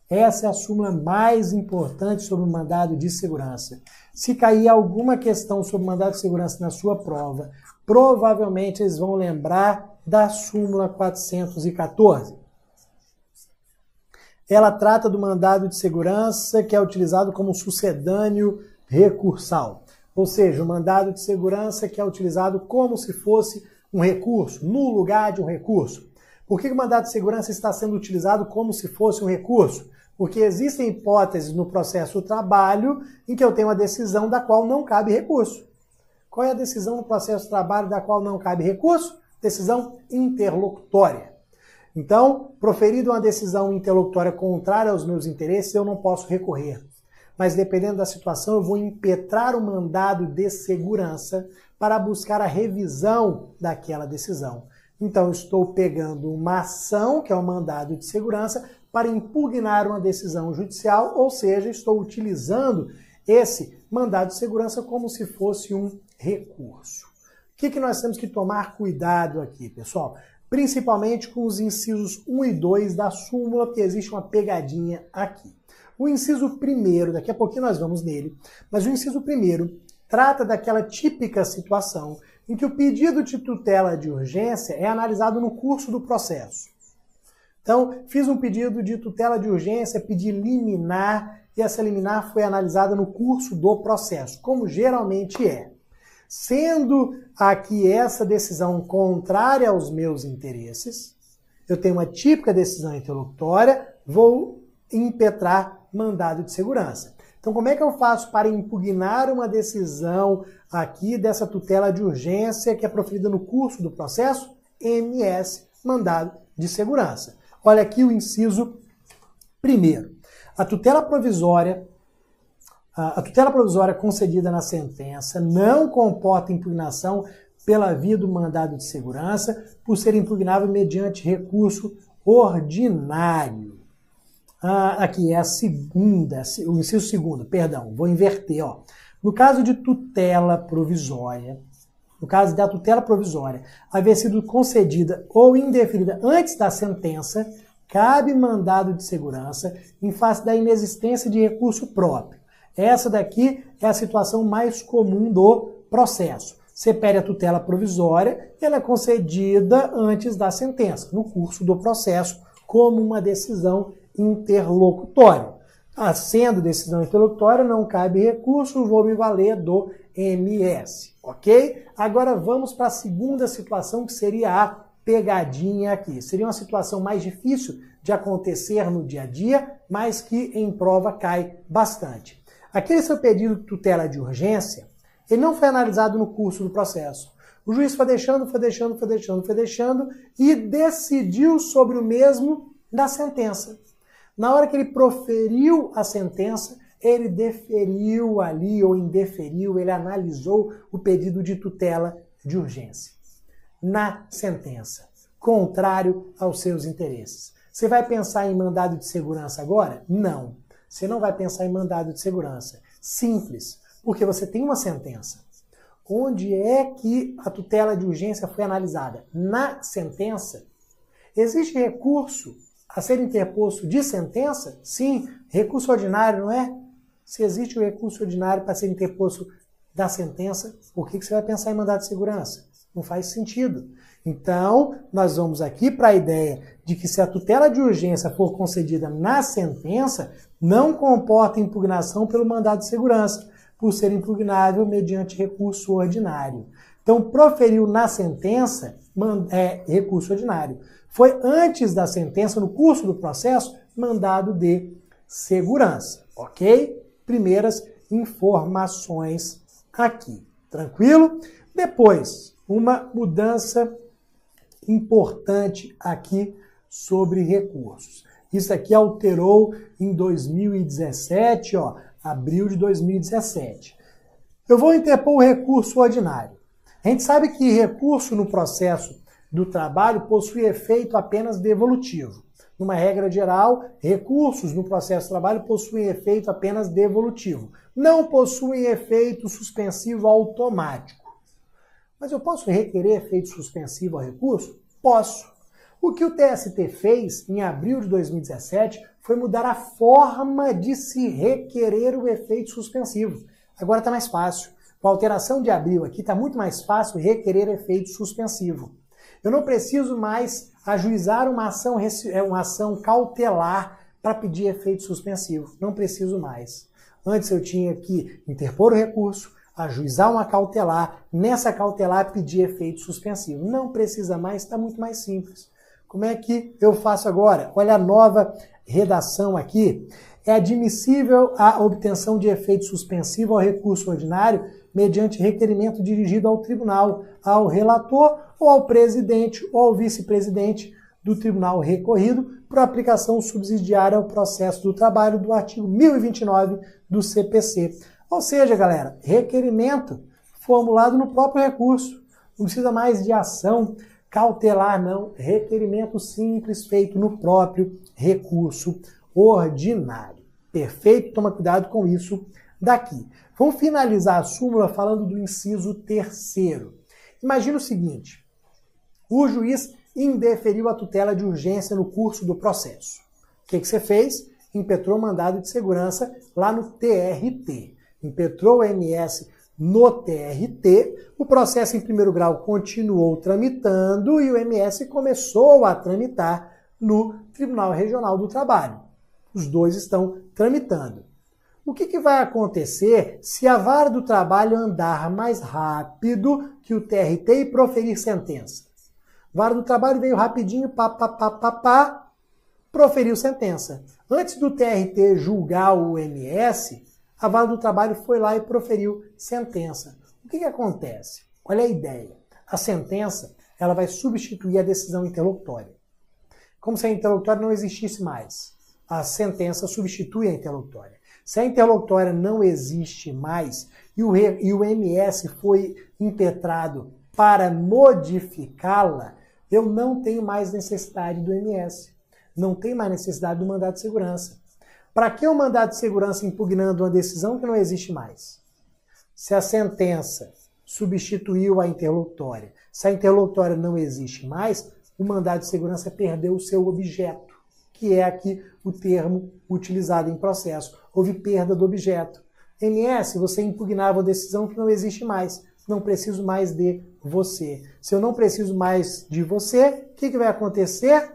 Essa é a súmula mais importante sobre o mandado de segurança. Se cair alguma questão sobre mandado de segurança na sua prova, provavelmente eles vão lembrar da súmula 414. Ela trata do mandado de segurança que é utilizado como sucedâneo recursal. Ou seja, o mandado de segurança que é utilizado como se fosse um recurso, no lugar de um recurso. Por que o mandado de segurança está sendo utilizado como se fosse um recurso? Porque existem hipóteses no processo do trabalho em que eu tenho uma decisão da qual não cabe recurso. Qual é a decisão no processo do trabalho da qual não cabe recurso? Decisão interlocutória. Então, proferida uma decisão interlocutória contrária aos meus interesses, eu não posso recorrer. Mas dependendo da situação, eu vou impetrar o mandado de segurança para buscar a revisão daquela decisão. Então, eu estou pegando uma ação, que é um mandado de segurança, para impugnar uma decisão judicial, ou seja, estou utilizando esse mandado de segurança como se fosse um recurso. O que nós temos que tomar cuidado aqui, pessoal? Principalmente com os incisos 1 e 2 da súmula, porque existe uma pegadinha aqui. O inciso 1º, daqui a pouquinho nós vamos nele, mas o inciso 1º trata daquela típica situação em que o pedido de tutela de urgência é analisado no curso do processo. Então, fiz um pedido de tutela de urgência, pedi liminar, e essa liminar foi analisada no curso do processo, como geralmente é. Sendo aqui essa decisão contrária aos meus interesses, eu tenho uma típica decisão interlocutória, vou impetrar mandado de segurança. Então, como é que eu faço para impugnar uma decisão aqui dessa tutela de urgência que é proferida no curso do processo? MS, mandado de segurança. Olha aqui o inciso 1º. A tutela provisória concedida na sentença não comporta impugnação pela via do mandado de segurança por ser impugnável mediante recurso ordinário. Aqui é a segunda, o inciso 2º, perdão, vou inverter. Ó. No caso de tutela provisória, no caso da tutela provisória haver sido concedida ou indeferida antes da sentença, cabe mandado de segurança em face da inexistência de recurso próprio. Essa daqui é a situação mais comum do processo. Você pede a tutela provisória, ela é concedida antes da sentença, no curso do processo, como uma decisão interlocutória. Sendo decisão interlocutória, não cabe recurso, vou me valer do MS, ok? Agora vamos para a segunda situação, que seria a pegadinha aqui. Seria uma situação mais difícil de acontecer no dia a dia, mas que em prova cai bastante. Aquele seu pedido de tutela de urgência, ele não foi analisado no curso do processo. O juiz foi deixando e decidiu sobre o mesmo na sentença. Na hora que ele proferiu a sentença, ele deferiu ali ou indeferiu, ele analisou o pedido de tutela de urgência na sentença, contrário aos seus interesses. Você vai pensar em mandado de segurança agora? Não. Você não vai pensar em mandado de segurança. Simples, porque você tem uma sentença. Onde é que a tutela de urgência foi analisada? Na sentença. Existe recurso a ser interposto de sentença? Sim, recurso ordinário, não é? Se existe o recurso ordinário para ser interposto da sentença, por que você vai pensar em mandado de segurança? Não faz sentido. Então, nós vamos aqui para a ideia de que se a tutela de urgência for concedida na sentença, não comporta impugnação pelo mandado de segurança, por ser impugnável mediante recurso ordinário. Então, proferiu na sentença, recurso ordinário. Foi antes da sentença, no curso do processo, mandado de segurança, ok? Primeiras informações aqui, tranquilo? Depois, uma mudança importante aqui sobre recursos. Isso aqui alterou em 2017, ó, abril de 2017. Eu vou interpor o recurso ordinário. A gente sabe que recurso no processo do trabalho possui efeito apenas devolutivo. Numa regra geral, recursos no processo de trabalho possuem efeito apenas devolutivo. Não possuem efeito suspensivo automático. Mas eu posso requerer efeito suspensivo ao recurso? Posso. O que o TST fez em abril de 2017 foi mudar a forma de se requerer o efeito suspensivo. Agora está mais fácil. Com a alteração de abril aqui, está muito mais fácil requerer efeito suspensivo. Eu não preciso mais ajuizar uma ação cautelar para pedir efeito suspensivo. Não preciso mais. Antes eu tinha que interpor o recurso, ajuizar uma cautelar, nessa cautelar pedir efeito suspensivo. Não precisa mais, está muito mais simples. Como é que eu faço agora? Olha a nova redação aqui. É admissível a obtenção de efeito suspensivo ao recurso ordinário mediante requerimento dirigido ao tribunal, ao relator ou ao presidente ou ao vice-presidente do tribunal recorrido por aplicação subsidiária ao processo do trabalho do artigo 1029 do CPC. Ou seja, galera, requerimento formulado no próprio recurso. Não precisa mais de ação cautelar, não. Requerimento simples feito no próprio recurso ordinário. Perfeito? Toma cuidado com isso daqui. Vamos finalizar a súmula falando do inciso 3º. Imagina o seguinte: o juiz indeferiu a tutela de urgência no curso do processo. O que você fez? Impetrou mandado de segurança lá no TRT. Impetrou o MS no TRT, o processo em primeiro grau continuou tramitando e o MS começou a tramitar no Tribunal Regional do Trabalho. Os dois estão tramitando. O que vai acontecer se a vara do trabalho andar mais rápido que o TRT e proferir sentença? A vara do trabalho veio rapidinho, proferiu sentença. Antes do TRT julgar o MS, a vara do trabalho foi lá e proferiu sentença. O que acontece? Olha a ideia. A sentença ela vai substituir a decisão interlocutória. Como se a interlocutória não existisse mais. A sentença substitui a interlocutória. Se a interlocutória não existe mais e o MS foi impetrado para modificá-la, eu não tenho mais necessidade do MS. Não tenho mais necessidade do mandado de segurança. Para que o mandado de segurança impugnando uma decisão que não existe mais? Se a sentença substituiu a interlocutória, se a interlocutória não existe mais, o mandado de segurança perdeu o seu objeto, que é aqui o termo utilizado em processo. Houve perda do objeto. MS, você impugnava a decisão que não existe mais. Não preciso mais de você. Se eu não preciso mais de você, o que vai acontecer?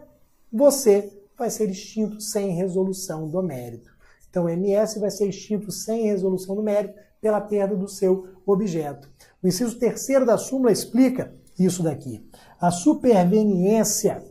Você vai ser extinto sem resolução do mérito. Então, o MS vai ser extinto sem resolução do mérito pela perda do seu objeto. O inciso 3º da súmula explica isso daqui. A superveniência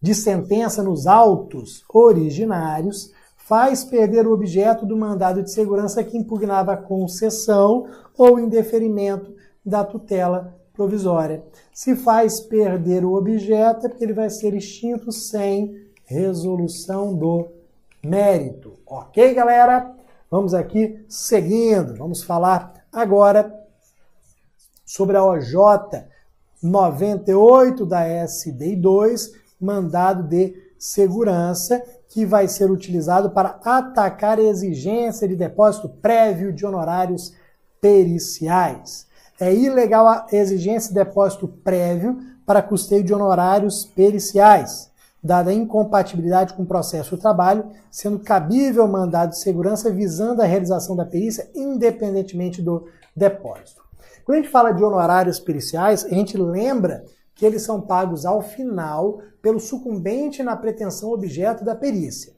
de sentença nos autos originários faz perder o objeto do mandado de segurança que impugnava a concessão ou indeferimento da tutela provisória. Se faz perder o objeto, é porque ele vai ser extinto sem resolução do mérito. Ok, galera? Vamos aqui seguindo. Vamos falar agora sobre a OJ 98 da SDI 2, mandado de segurança, que vai ser utilizado para atacar a exigência de depósito prévio de honorários periciais. É ilegal a exigência de depósito prévio para custeio de honorários periciais, dada a incompatibilidade com o processo do trabalho, sendo cabível o mandado de segurança visando a realização da perícia independentemente do depósito. Quando a gente fala de honorários periciais, a gente lembra que eles são pagos ao final pelo sucumbente na pretensão objeto da perícia.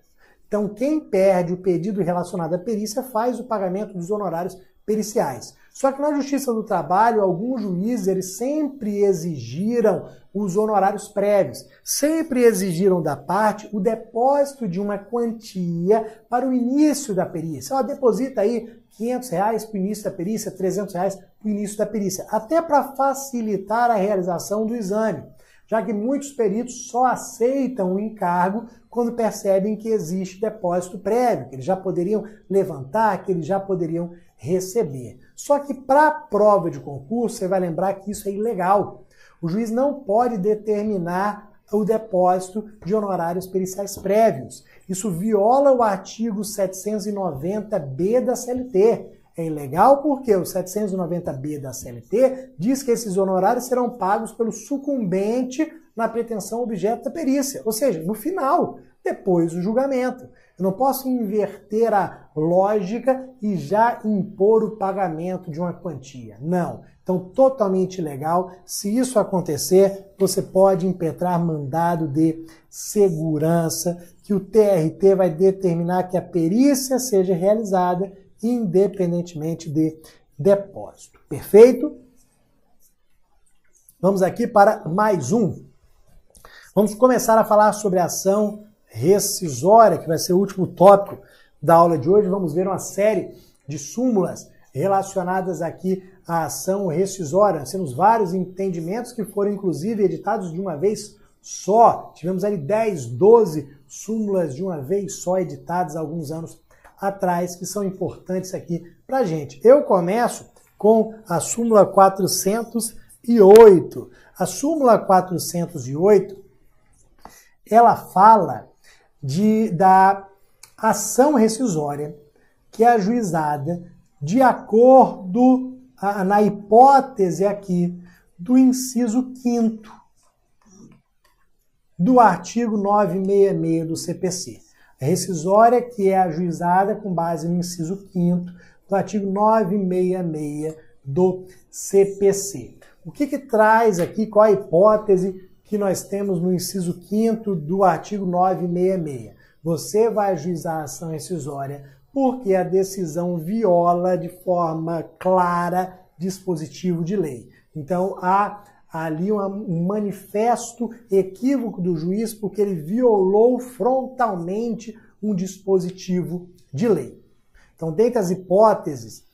Então, quem perde o pedido relacionado à perícia faz o pagamento dos honorários periciais. Só que na Justiça do Trabalho, alguns juízes eles sempre exigiram os honorários prévios, sempre exigiram da parte o depósito de uma quantia para o início da perícia. Ó, deposita aí R$500 para o início da perícia, R$300 para o início da perícia, até para facilitar a realização do exame, já que muitos peritos só aceitam o encargo quando percebem que existe depósito prévio, que eles já poderiam levantar, que eles já poderiam receber. Só que para a prova de concurso, você vai lembrar que isso é ilegal. O juiz não pode determinar o depósito de honorários periciais prévios. Isso viola o artigo 790-B da CLT. É ilegal porque o 790-B da CLT diz que esses honorários serão pagos pelo sucumbente na pretensão objeto da perícia, ou seja, no final, depois do julgamento. Eu não posso inverter a lógica e já impor o pagamento de uma quantia. Não. Então, totalmente ilegal. Se isso acontecer, você pode impetrar mandado de segurança, que o TRT vai determinar que a perícia seja realizada independentemente de depósito. Perfeito? Vamos aqui para mais um. Vamos começar a falar sobre a ação rescisória, que vai ser o último tópico da aula de hoje. Vamos ver uma série de súmulas relacionadas aqui à ação rescisória. Nós temos vários entendimentos que foram, inclusive, editados de uma vez só. Tivemos ali 10, 12 súmulas de uma vez só editadas há alguns anos atrás, que são importantes aqui para a gente. Eu começo com a súmula 408. A súmula 408, ela fala da ação rescisória que é ajuizada de acordo, na hipótese aqui, do inciso 5º do artigo 966 do CPC. A rescisória que é ajuizada com base no inciso 5º do artigo 966 do CPC. O que traz aqui, qual a hipótese que nós temos no inciso 5º do artigo 966? Você vai ajuizar a ação rescisória porque a decisão viola de forma clara dispositivo de lei. Então, há ali um manifesto equívoco do juiz porque ele violou frontalmente um dispositivo de lei. Então, dentre as hipóteses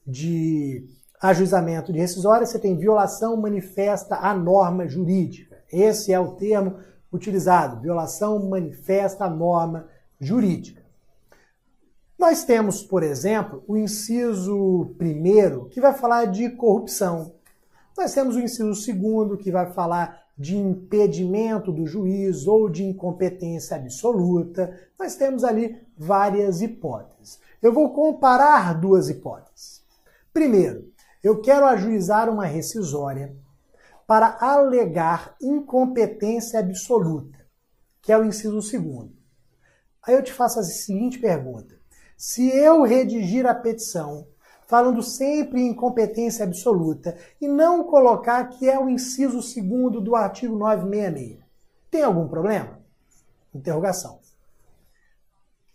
de ajuizamento de rescisória, você tem violação manifesta à norma jurídica. Esse é o termo utilizado, violação manifesta à norma jurídica. Nós temos, por exemplo, o inciso 1º, que vai falar de corrupção. Nós temos o inciso 2º, que vai falar de impedimento do juiz ou de incompetência absoluta. Nós temos ali várias hipóteses. Eu vou comparar duas hipóteses. Primeiro, eu quero ajuizar uma rescisória para alegar incompetência absoluta, que é o inciso 2º. Aí eu te faço a seguinte pergunta. Se eu redigir a petição falando sempre em incompetência absoluta e não colocar que é o inciso 2º do artigo 966, tem algum problema? Interrogação.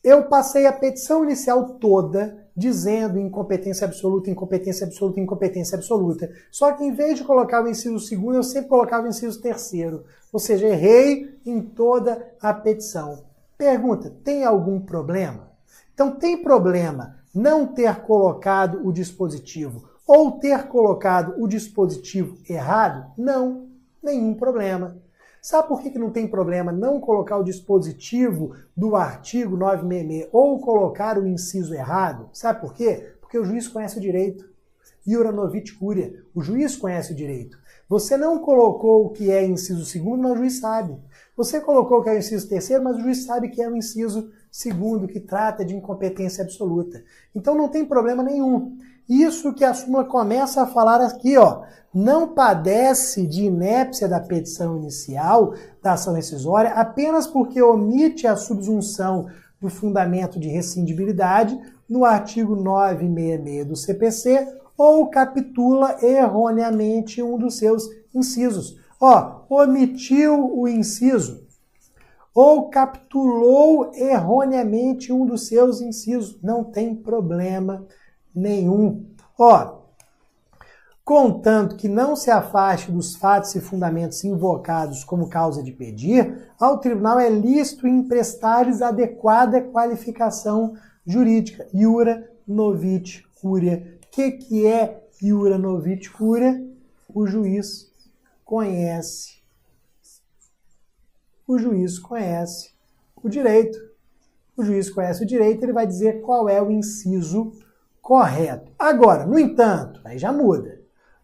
Eu passei a petição inicial toda dizendo incompetência absoluta, incompetência absoluta, incompetência absoluta. Só que em vez de colocar o inciso 2º, eu sempre colocava o inciso 3º. Ou seja, errei em toda a petição. Pergunta, tem algum problema? Então, tem problema não ter colocado o dispositivo ou ter colocado o dispositivo errado? Não, nenhum problema. Sabe por que não tem problema não colocar o dispositivo do artigo 966 ou colocar o inciso errado? Sabe por quê? Porque o juiz conhece o direito. Iura novit curia. O juiz conhece o direito. Você não colocou o que é inciso 2º, mas o juiz sabe. Você colocou o que é o inciso 3º, mas o juiz sabe que é o inciso 2º, que trata de incompetência absoluta. Então não tem problema nenhum. Isso que a súmula começa a falar aqui, ó, não padece de inépcia da petição inicial da ação rescisória apenas porque omite a subsunção do fundamento de rescindibilidade no artigo 966 do CPC ou capitula erroneamente um dos seus incisos. Ó, omitiu o inciso ou capitulou erroneamente um dos seus incisos. Não tem problema nenhum. Ó, contanto que não se afaste dos fatos e fundamentos invocados como causa de pedir, ao tribunal é lícito emprestar-lhes adequada qualificação jurídica. Iura novit curia. O que é iura novit curia? O juiz conhece. O juiz conhece o direito. O juiz conhece o direito, ele vai dizer qual é o inciso correto. Agora, no entanto, aí já muda.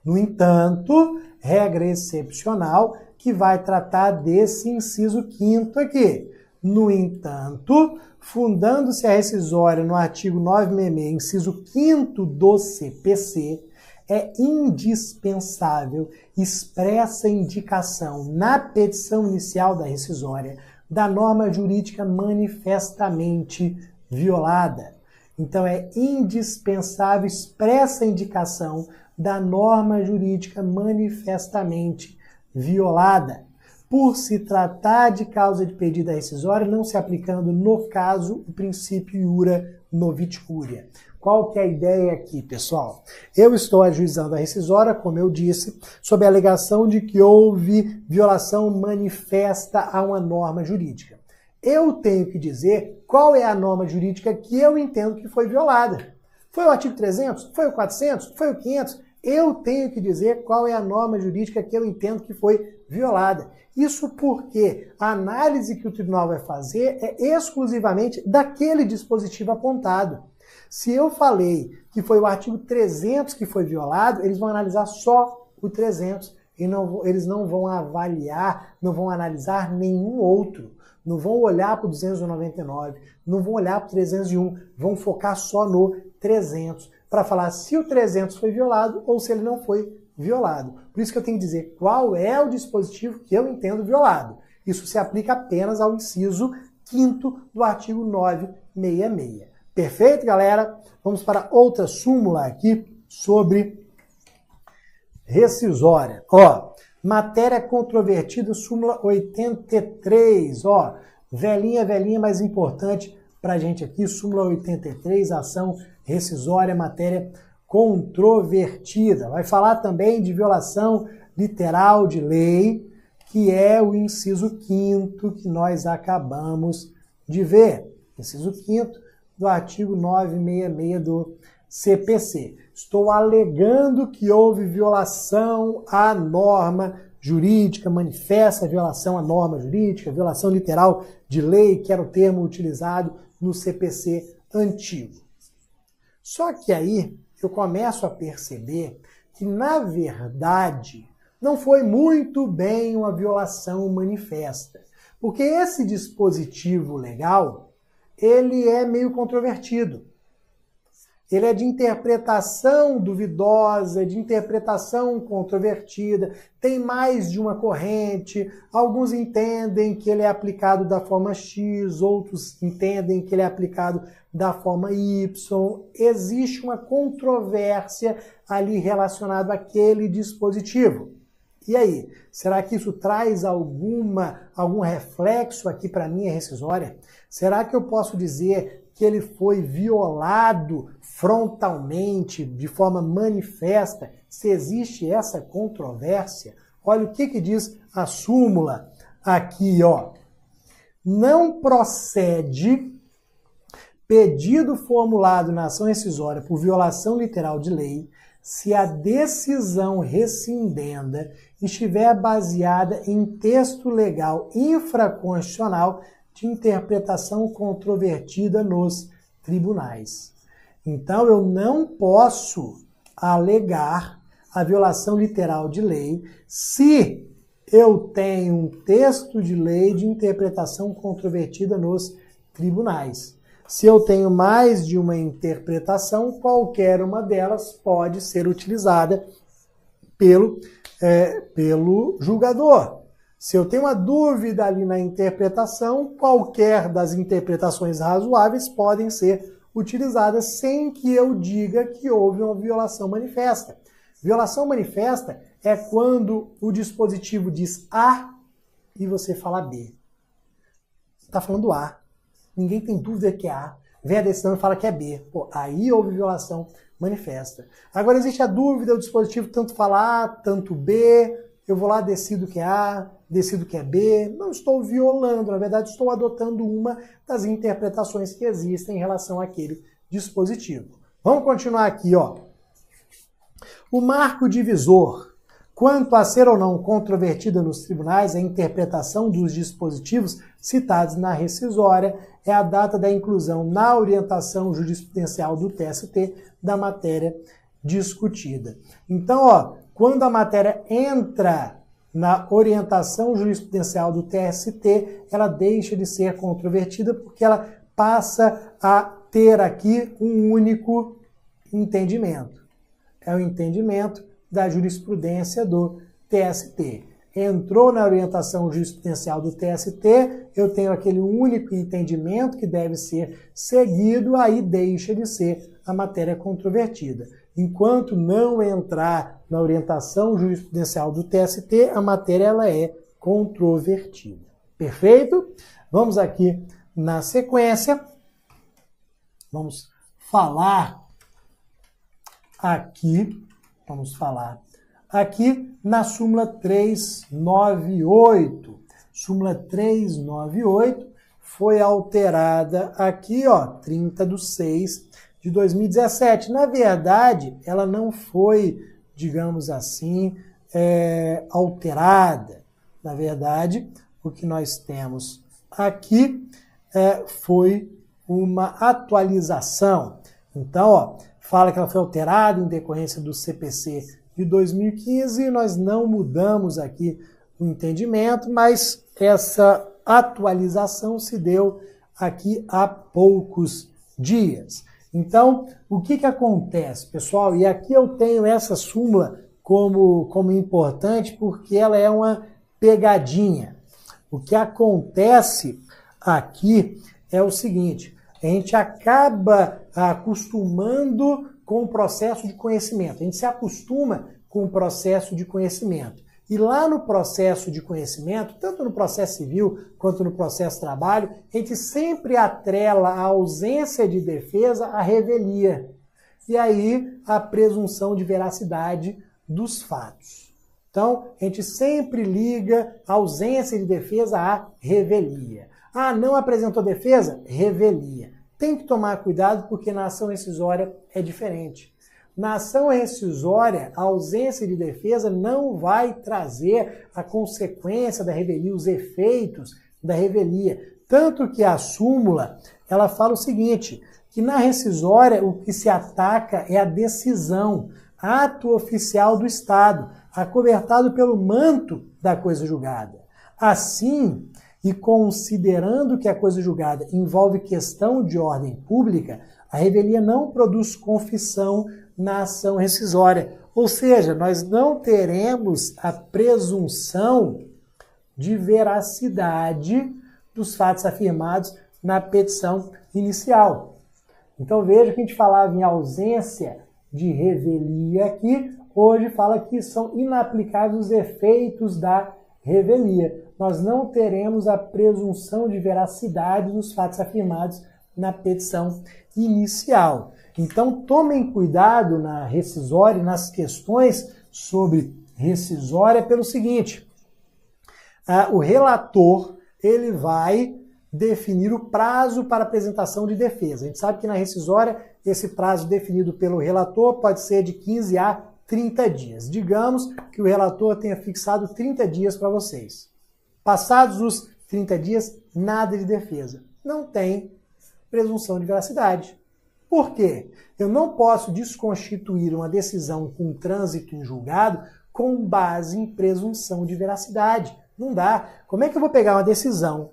No entanto, regra excepcional que vai tratar desse inciso 5º aqui. No entanto, fundando-se a rescisória no artigo 966, inciso 5º do CPC, é indispensável expressa indicação na petição inicial da rescisória da norma jurídica manifestamente violada. Então, é indispensável expressa indicação da norma jurídica manifestamente violada. Por se tratar de causa de pedido rescisória, não se aplicando, no caso, o princípio iura novit curia. Qual que é a ideia aqui, pessoal? Eu estou ajuizando a rescisória, como eu disse, sob a alegação de que houve violação manifesta a uma norma jurídica. Eu tenho que dizer qual é a norma jurídica que eu entendo que foi violada. Foi o artigo 300? Foi o 400? Foi o 500? Eu tenho que dizer qual é a norma jurídica que eu entendo que foi violada. Isso porque a análise que o tribunal vai fazer é exclusivamente daquele dispositivo apontado. Se eu falei que foi o artigo 300 que foi violado, eles vão analisar só o 300 e eles não vão avaliar, não vão analisar nenhum outro. Não vão olhar para o 299, não vão olhar para o 301, vão focar só no 300 para falar se o 300 foi violado ou se ele não foi violado. Por isso que eu tenho que dizer qual é o dispositivo que eu entendo violado. Isso se aplica apenas ao inciso 5º do artigo 966. Perfeito, galera? Vamos para outra súmula aqui sobre rescisória. Ó, matéria controvertida, súmula 83. Ó, velhinha, mas importante pra gente aqui, súmula 83, ação rescisória, matéria controvertida. Vai falar também de violação literal de lei, que é o inciso 5º que nós acabamos de ver. Inciso 5º do artigo 966 do CPC. Estou alegando que houve violação à norma jurídica, manifesta violação à norma jurídica, violação literal de lei, que era o termo utilizado no CPC antigo. Só que aí eu começo a perceber que, na verdade, não foi muito bem uma violação manifesta. Porque esse dispositivo legal, ele é meio controvertido. Ele é de interpretação duvidosa, de interpretação controvertida, tem mais de uma corrente. Alguns entendem que ele é aplicado da forma X, outros entendem que ele é aplicado da forma Y. Existe uma controvérsia ali relacionada àquele dispositivo. E aí, será que isso traz algum reflexo aqui para a minha rescisória? Será que eu posso dizer que ele foi violado frontalmente, de forma manifesta? Se existe essa controvérsia, olha o que diz a súmula aqui, ó. Não procede pedido formulado na ação rescisória por violação literal de lei se a decisão rescindenda estiver baseada em texto legal infraconstitucional de interpretação controvertida nos tribunais. Então, eu não posso alegar a violação literal de lei se eu tenho um texto de lei de interpretação controvertida nos tribunais. Se eu tenho mais de uma interpretação, qualquer uma delas pode ser utilizada pelo julgador. Se eu tenho uma dúvida ali na interpretação, qualquer das interpretações razoáveis podem ser utilizadas sem que eu diga que houve uma violação manifesta. Violação manifesta é quando o dispositivo diz A e você fala B. Está falando A. Ninguém tem dúvida que é A. Vem a decisão e fala que é B. Pô, aí houve violação manifesta. Agora existe a dúvida, o dispositivo tanto fala A, tanto B, eu vou lá, decido que é A, decido que é B, não estou violando, na verdade estou adotando uma das interpretações que existem em relação àquele dispositivo. Vamos continuar aqui, ó. O marco divisor, quanto a ser ou não controvertida nos tribunais, a interpretação dos dispositivos citados na rescisória é a data da inclusão na orientação jurisprudencial do TST da matéria discutida. Então, ó, quando a matéria entra na orientação jurisprudencial do TST, ela deixa de ser controvertida porque ela passa a ter aqui um único entendimento. É o entendimento da jurisprudência do TST. Entrou na orientação jurisprudencial do TST, eu tenho aquele único entendimento que deve ser seguido, aí deixa de ser a matéria controvertida. Enquanto não entrar na orientação jurisprudencial do TST, a matéria ela é controvertida. Perfeito? Vamos aqui na sequência. Vamos falar aqui na súmula 398. Súmula 398 foi alterada aqui, ó, 30/6/2017. Na verdade, ela não foi, digamos assim, alterada. Na verdade, o que nós temos aqui foi uma atualização. Então, ó, fala que ela foi alterada em decorrência do CPC de 2015 e nós não mudamos aqui o entendimento, mas essa atualização se deu aqui há poucos dias. Então, o que acontece, pessoal? E aqui eu tenho essa súmula como importante porque ela é uma pegadinha. O que acontece aqui é o seguinte: a gente acaba acostumando com o processo de conhecimento. A gente se acostuma com o processo de conhecimento. E lá no processo de conhecimento, tanto no processo civil quanto no processo de trabalho, a gente sempre atrela a ausência de defesa à revelia. E aí a presunção de veracidade dos fatos. Então, a gente sempre liga a ausência de defesa à revelia. Ah, não apresentou defesa? Revelia. Tem que tomar cuidado porque na ação rescisória é diferente. Na ação rescisória, a ausência de defesa não vai trazer a consequência da revelia, os efeitos da revelia. Tanto que a súmula, ela fala o seguinte, que na rescisória o que se ataca é a decisão, ato oficial do Estado, acobertado pelo manto da coisa julgada. Assim, e considerando que a coisa julgada envolve questão de ordem pública, a revelia não produz confissão na ação rescisória. Ou seja, nós não teremos a presunção de veracidade dos fatos afirmados na petição inicial. Então veja que a gente falava em ausência de revelia aqui, hoje fala que são inaplicáveis os efeitos da revelia. Nós não teremos a presunção de veracidade dos fatos afirmados na petição inicial. Então, tomem cuidado na rescisória e nas questões sobre rescisória pelo seguinte. O relator ele vai definir o prazo para apresentação de defesa. A gente sabe que na rescisória esse prazo definido pelo relator pode ser de 15 a 30 dias. Digamos que o relator tenha fixado 30 dias para vocês. Passados os 30 dias, nada de defesa. Não tem presunção de veracidade. Por quê? Eu não posso desconstituir uma decisão com trânsito em julgado com base em presunção de veracidade. Não dá. Como é que eu vou pegar uma decisão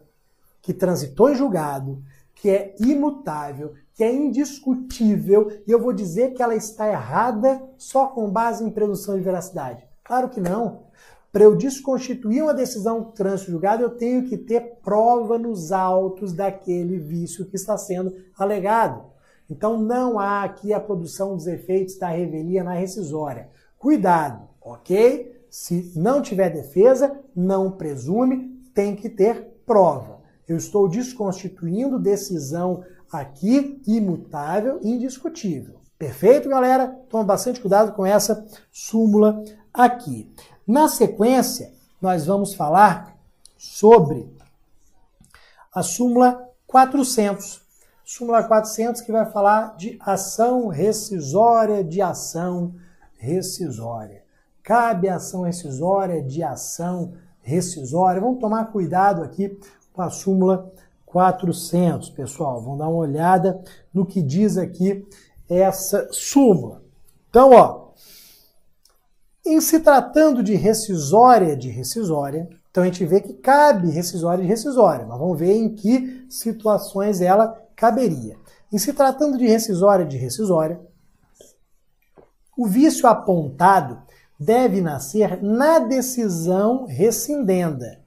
que transitou em julgado, que é imutável, que é indiscutível, e eu vou dizer que ela está errada só com base em presunção de veracidade? Claro que não. Para eu desconstituir uma decisão de trânsito julgado, eu tenho que ter prova nos autos daquele vício que está sendo alegado. Então não há aqui a produção dos efeitos da revelia na rescisória. Cuidado, ok? Se não tiver defesa, não presume, tem que ter prova. Eu estou desconstituindo decisão aqui imutável, indiscutível. Perfeito, galera? Toma bastante cuidado com essa súmula aqui. Na sequência, nós vamos falar sobre a súmula 400. Súmula 400 que vai falar de ação rescisória de ação rescisória. Cabe ação rescisória de ação rescisória. Vamos tomar cuidado aqui com a súmula 400, pessoal. Vamos dar uma olhada no que diz aqui essa súmula. Então, ó, em se tratando de rescisória, então a gente vê que cabe rescisória de rescisória, mas vamos ver em que situações ela caberia. Em se tratando de rescisória, o vício apontado deve nascer na decisão rescindenda,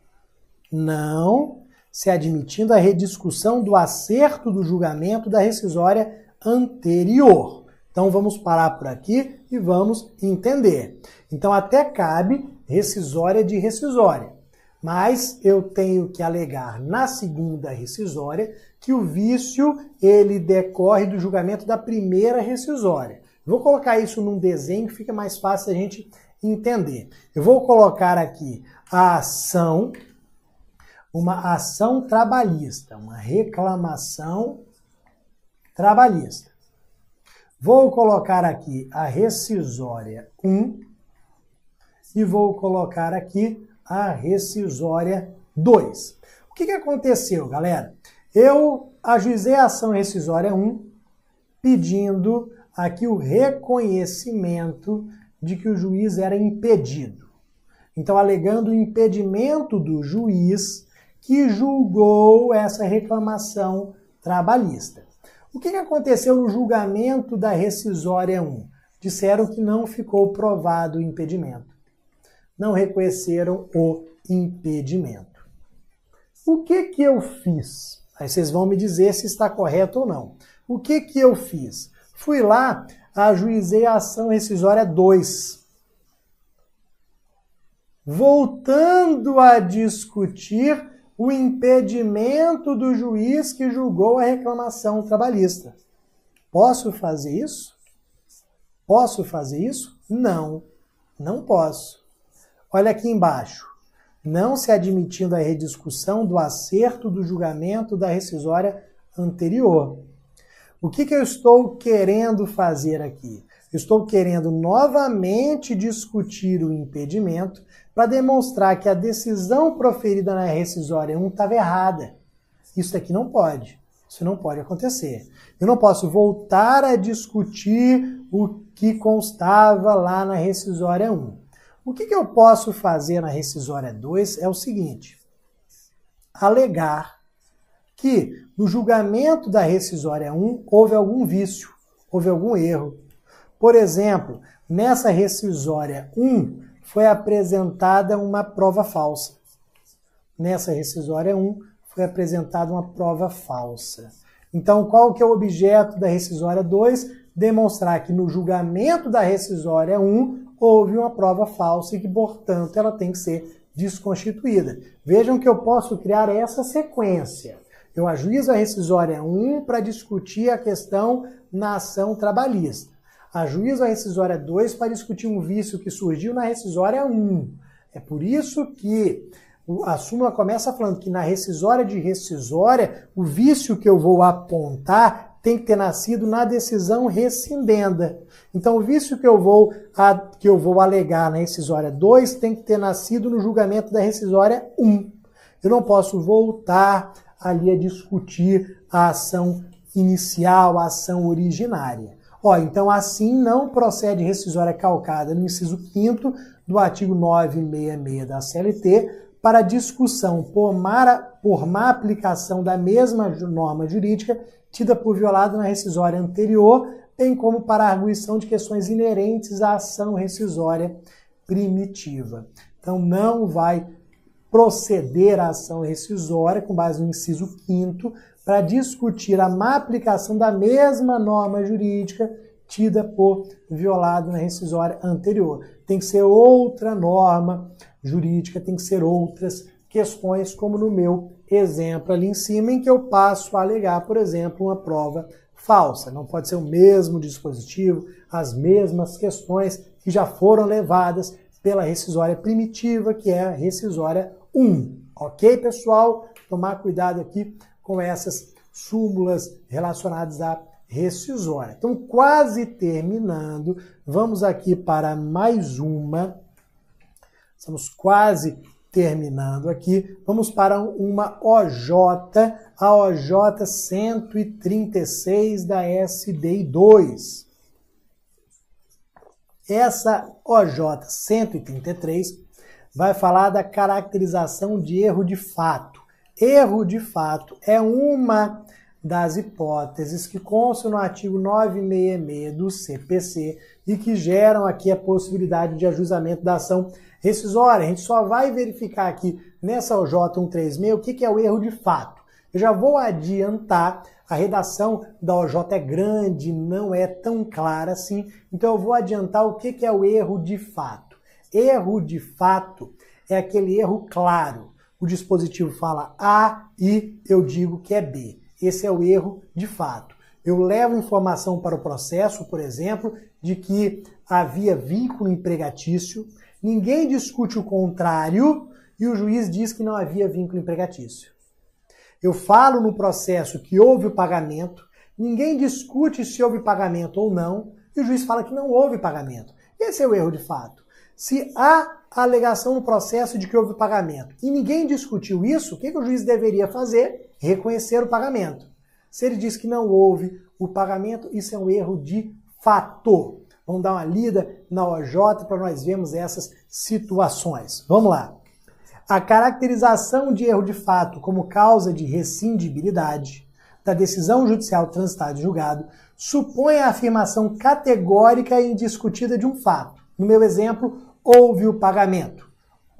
não se admitindo a rediscussão do acerto do julgamento da rescisória anterior. Então vamos parar por aqui e vamos entender. Então até cabe rescisória de rescisória, mas eu tenho que alegar na segunda rescisória que o vício ele decorre do julgamento da primeira rescisória. Vou colocar isso num desenho que fica mais fácil a gente entender. Eu vou colocar aqui a ação, uma ação trabalhista, uma reclamação trabalhista. Vou colocar aqui a rescisória 1 e vou colocar aqui a rescisória 2. O que aconteceu, galera? Eu ajuizei a ação rescisória 1 pedindo aqui o reconhecimento de que o juiz era impedido. Então, alegando o impedimento do juiz que julgou essa reclamação trabalhista. O que aconteceu no julgamento da rescisória 1? Disseram que não ficou provado o impedimento. Não reconheceram o impedimento. O que eu fiz? Aí vocês vão me dizer se está correto ou não. O que eu fiz? Fui lá, ajuizei a ação rescisória 2. Voltando a discutir o impedimento do juiz que julgou a reclamação trabalhista. Posso fazer isso? Posso fazer isso? Não, não posso. Olha aqui embaixo. Não se admitindo a rediscussão do acerto do julgamento da rescisória anterior. O que eu estou querendo fazer aqui? Eu estou querendo novamente discutir o impedimento para demonstrar que a decisão proferida na rescisória 1 estava errada. Isso aqui não pode. Isso não pode acontecer. Eu não posso voltar a discutir o que constava lá na rescisória 1. O que eu posso fazer na rescisória 2 é o seguinte: alegar que no julgamento da rescisória 1 houve algum vício, houve algum erro. Por exemplo, nessa rescisória 1 foi apresentada uma prova falsa. Nessa rescisória 1 foi apresentada uma prova falsa. Então, qual que é o objeto da rescisória 2? Demonstrar que no julgamento da rescisória 1 houve uma prova falsa e que, portanto, ela tem que ser desconstituída. Vejam que eu posso criar essa sequência. Eu ajuizo a rescisória 1 para discutir a questão na ação trabalhista. Ajuizo a rescisória 2 para discutir um vício que surgiu na rescisória 1. É por isso que a súmula começa falando que na rescisória de rescisória, o vício que eu vou apontar tem que ter nascido na decisão rescindenda. Então, o vício que eu vou alegar na rescisória 2 tem que ter nascido no julgamento da rescisória 1. Eu não posso voltar ali a discutir a ação inicial, a ação originária. Então, assim não procede rescisória calcada no inciso 5º do artigo 966 da CLT para discussão por má aplicação da mesma norma jurídica tida por violada na rescisória anterior, bem como para a arguição de questões inerentes à ação rescisória primitiva. Então, não vai proceder a ação rescisória com base no inciso 5º para discutir a má aplicação da mesma norma jurídica tida por violado na rescisória anterior. Tem que ser outra norma jurídica, tem que ser outras questões, como no meu exemplo ali em cima, em que eu passo a alegar, por exemplo, uma prova falsa. Não pode ser o mesmo dispositivo, as mesmas questões que já foram levadas pela rescisória primitiva, que é a rescisória 1. Ok, pessoal? Tomar cuidado aqui com essas súmulas relacionadas à rescisória. Então, quase terminando, vamos aqui para mais uma. Estamos quase terminando aqui. Vamos para uma OJ, a OJ 136 da SDI 2. Essa OJ 133 vai falar da caracterização de erro de fato. Erro de fato é uma das hipóteses que constam no artigo 966 do CPC e que geram aqui a possibilidade de ajuizamento da ação rescisória. A gente só vai verificar aqui nessa OJ 136 o que é o erro de fato. Eu já vou adiantar, a redação da OJ é grande, não é tão clara assim, então eu vou adiantar o que é o erro de fato. Erro de fato é aquele erro claro. O dispositivo fala A e eu digo que é B. Esse é o erro de fato. Eu levo informação para o processo, por exemplo, de que havia vínculo empregatício, ninguém discute o contrário e o juiz diz que não havia vínculo empregatício. Eu falo no processo que houve o pagamento, ninguém discute se houve pagamento ou não, e o juiz fala que não houve pagamento. Esse é o erro de fato. Se há alegação no processo de que houve pagamento e ninguém discutiu isso, o que o juiz deveria fazer? Reconhecer o pagamento. Se ele diz que não houve o pagamento, isso é um erro de fato. Vamos dar uma lida na OJ para nós vermos essas situações. Vamos lá. A caracterização de erro de fato como causa de rescindibilidade da decisão judicial transitada em julgado supõe a afirmação categórica e indiscutida de um fato. No meu exemplo, houve o pagamento.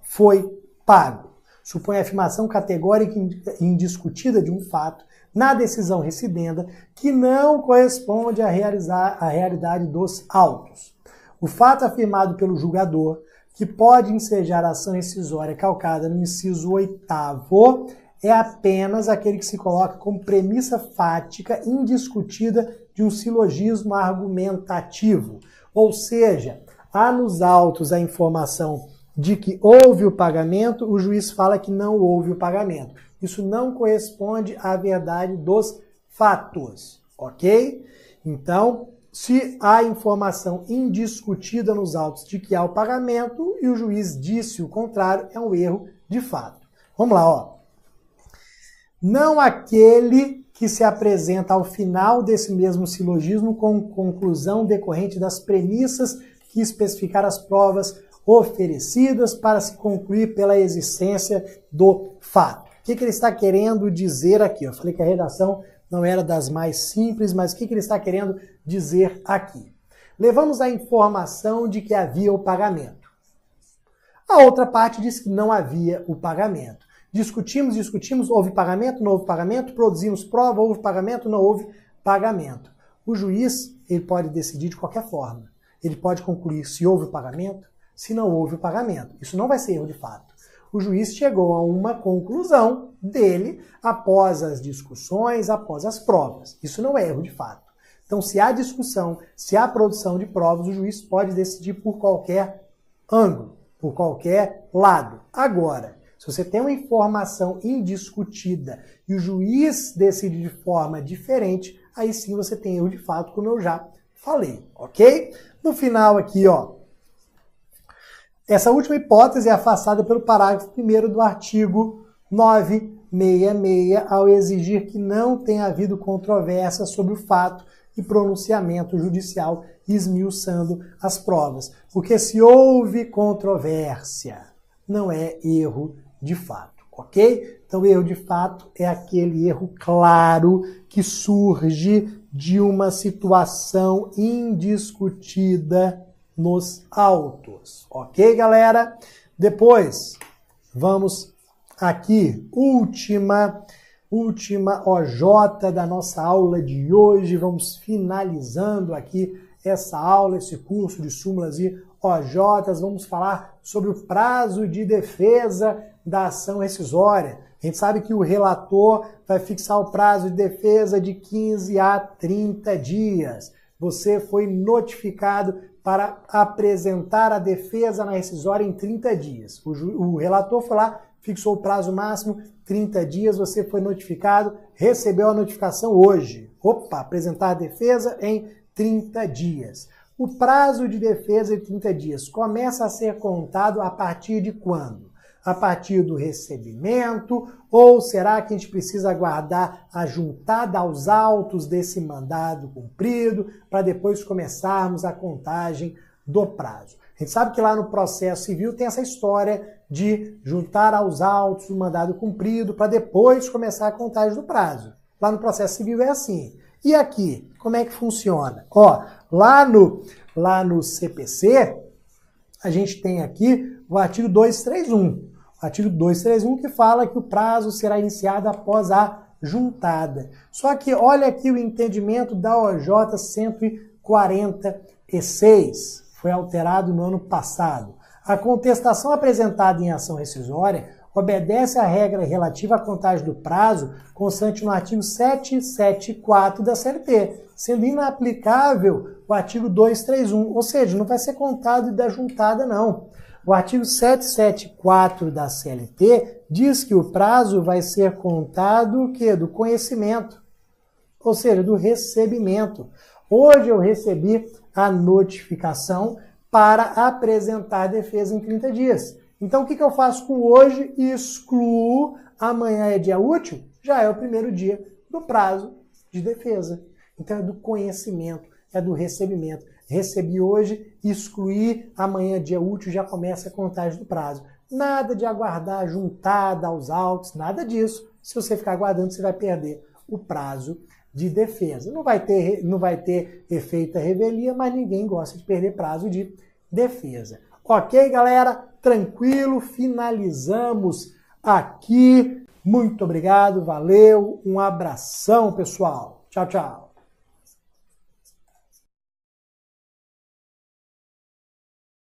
Foi pago. Supõe a afirmação categórica e indiscutida de um fato na decisão recidenda que não corresponde à realidade dos autos. O fato afirmado pelo julgador, que pode ensejar a ação rescisória calcada no inciso 8º, é apenas aquele que se coloca como premissa fática indiscutida de um silogismo argumentativo. Ou seja, há nos autos a informação de que houve o pagamento, o juiz fala que não houve o pagamento. Isso não corresponde à verdade dos fatos, ok? Então, se há informação indiscutida nos autos de que há o pagamento e o juiz disse o contrário, é um erro de fato. Vamos lá, ó. Não aquele que se apresenta ao final desse mesmo silogismo com conclusão decorrente das premissas que especificar as provas oferecidas para se concluir pela existência do fato. O que ele está querendo dizer aqui? Eu falei que a redação não era das mais simples, mas o que ele está querendo dizer aqui? Levamos a informação de que havia o pagamento. A outra parte diz que não havia o pagamento. Discutimos, houve pagamento, não houve pagamento, produzimos prova, houve pagamento, não houve pagamento. O juiz, ele pode decidir de qualquer forma. Ele pode concluir se houve o pagamento, se não houve o pagamento. Isso não vai ser erro de fato. O juiz chegou a uma conclusão dele após as discussões, após as provas. Isso não é erro de fato. Então, se há discussão, se há produção de provas, o juiz pode decidir por qualquer ângulo, por qualquer lado. Agora, se você tem uma informação indiscutida e o juiz decide de forma diferente, aí sim você tem erro de fato, como eu já falei, ok? No final aqui, ó, essa última hipótese é afastada pelo parágrafo 1º do artigo 966, ao exigir que não tenha havido controvérsia sobre o fato e pronunciamento judicial esmiuçando as provas. Porque se houve controvérsia, não é erro de fato, ok? Então, erro de fato é aquele erro claro que surge de uma situação indiscutida nos autos, ok, galera? Depois, vamos aqui, última OJ da nossa aula de hoje. Vamos finalizando aqui essa aula, esse curso de súmulas e OJs, vamos falar sobre o prazo de defesa da ação rescisória. A gente sabe que o relator vai fixar o prazo de defesa de 15 a 30 dias. Você foi notificado para apresentar a defesa na rescisória em 30 dias. O relator foi lá, fixou o prazo máximo, 30 dias, você foi notificado, recebeu a notificação hoje. Opa, apresentar a defesa em 30 dias. O prazo de defesa de 30 dias começa a ser contado a partir de quando? A partir do recebimento, ou será que a gente precisa aguardar a juntada aos autos desse mandado cumprido para depois começarmos a contagem do prazo? A gente sabe que lá no processo civil tem essa história de juntar aos autos o mandado cumprido para depois começar a contagem do prazo. Lá no processo civil é assim. E aqui, como é que funciona? Ó, lá no CPC, a gente tem aqui o artigo 231. O artigo 231 que fala que o prazo será iniciado após a juntada. Só que olha aqui o entendimento da OJ 146. Foi alterado no ano passado. A contestação apresentada em ação rescisória obedece à regra relativa à contagem do prazo constante no artigo 774 da CLT, sendo inaplicável o artigo 231, ou seja, não vai ser contado da juntada, não. O artigo 774 da CLT diz que o prazo vai ser contado do conhecimento, ou seja, do recebimento. Hoje eu recebi a notificação para apresentar a defesa em 30 dias. Então, o que eu faço com hoje? Excluo, amanhã é dia útil, já é o primeiro dia do prazo de defesa. Então, é do conhecimento, é do recebimento. Recebi hoje, excluí, amanhã é dia útil, já começa a contagem do prazo. Nada de aguardar juntada aos autos, nada disso. Se você ficar aguardando, você vai perder o prazo de defesa. Não vai ter efeito a revelia, mas ninguém gosta de perder prazo de defesa. Ok, galera? Tranquilo, finalizamos aqui. Muito obrigado, valeu, um abração, pessoal. Tchau, tchau.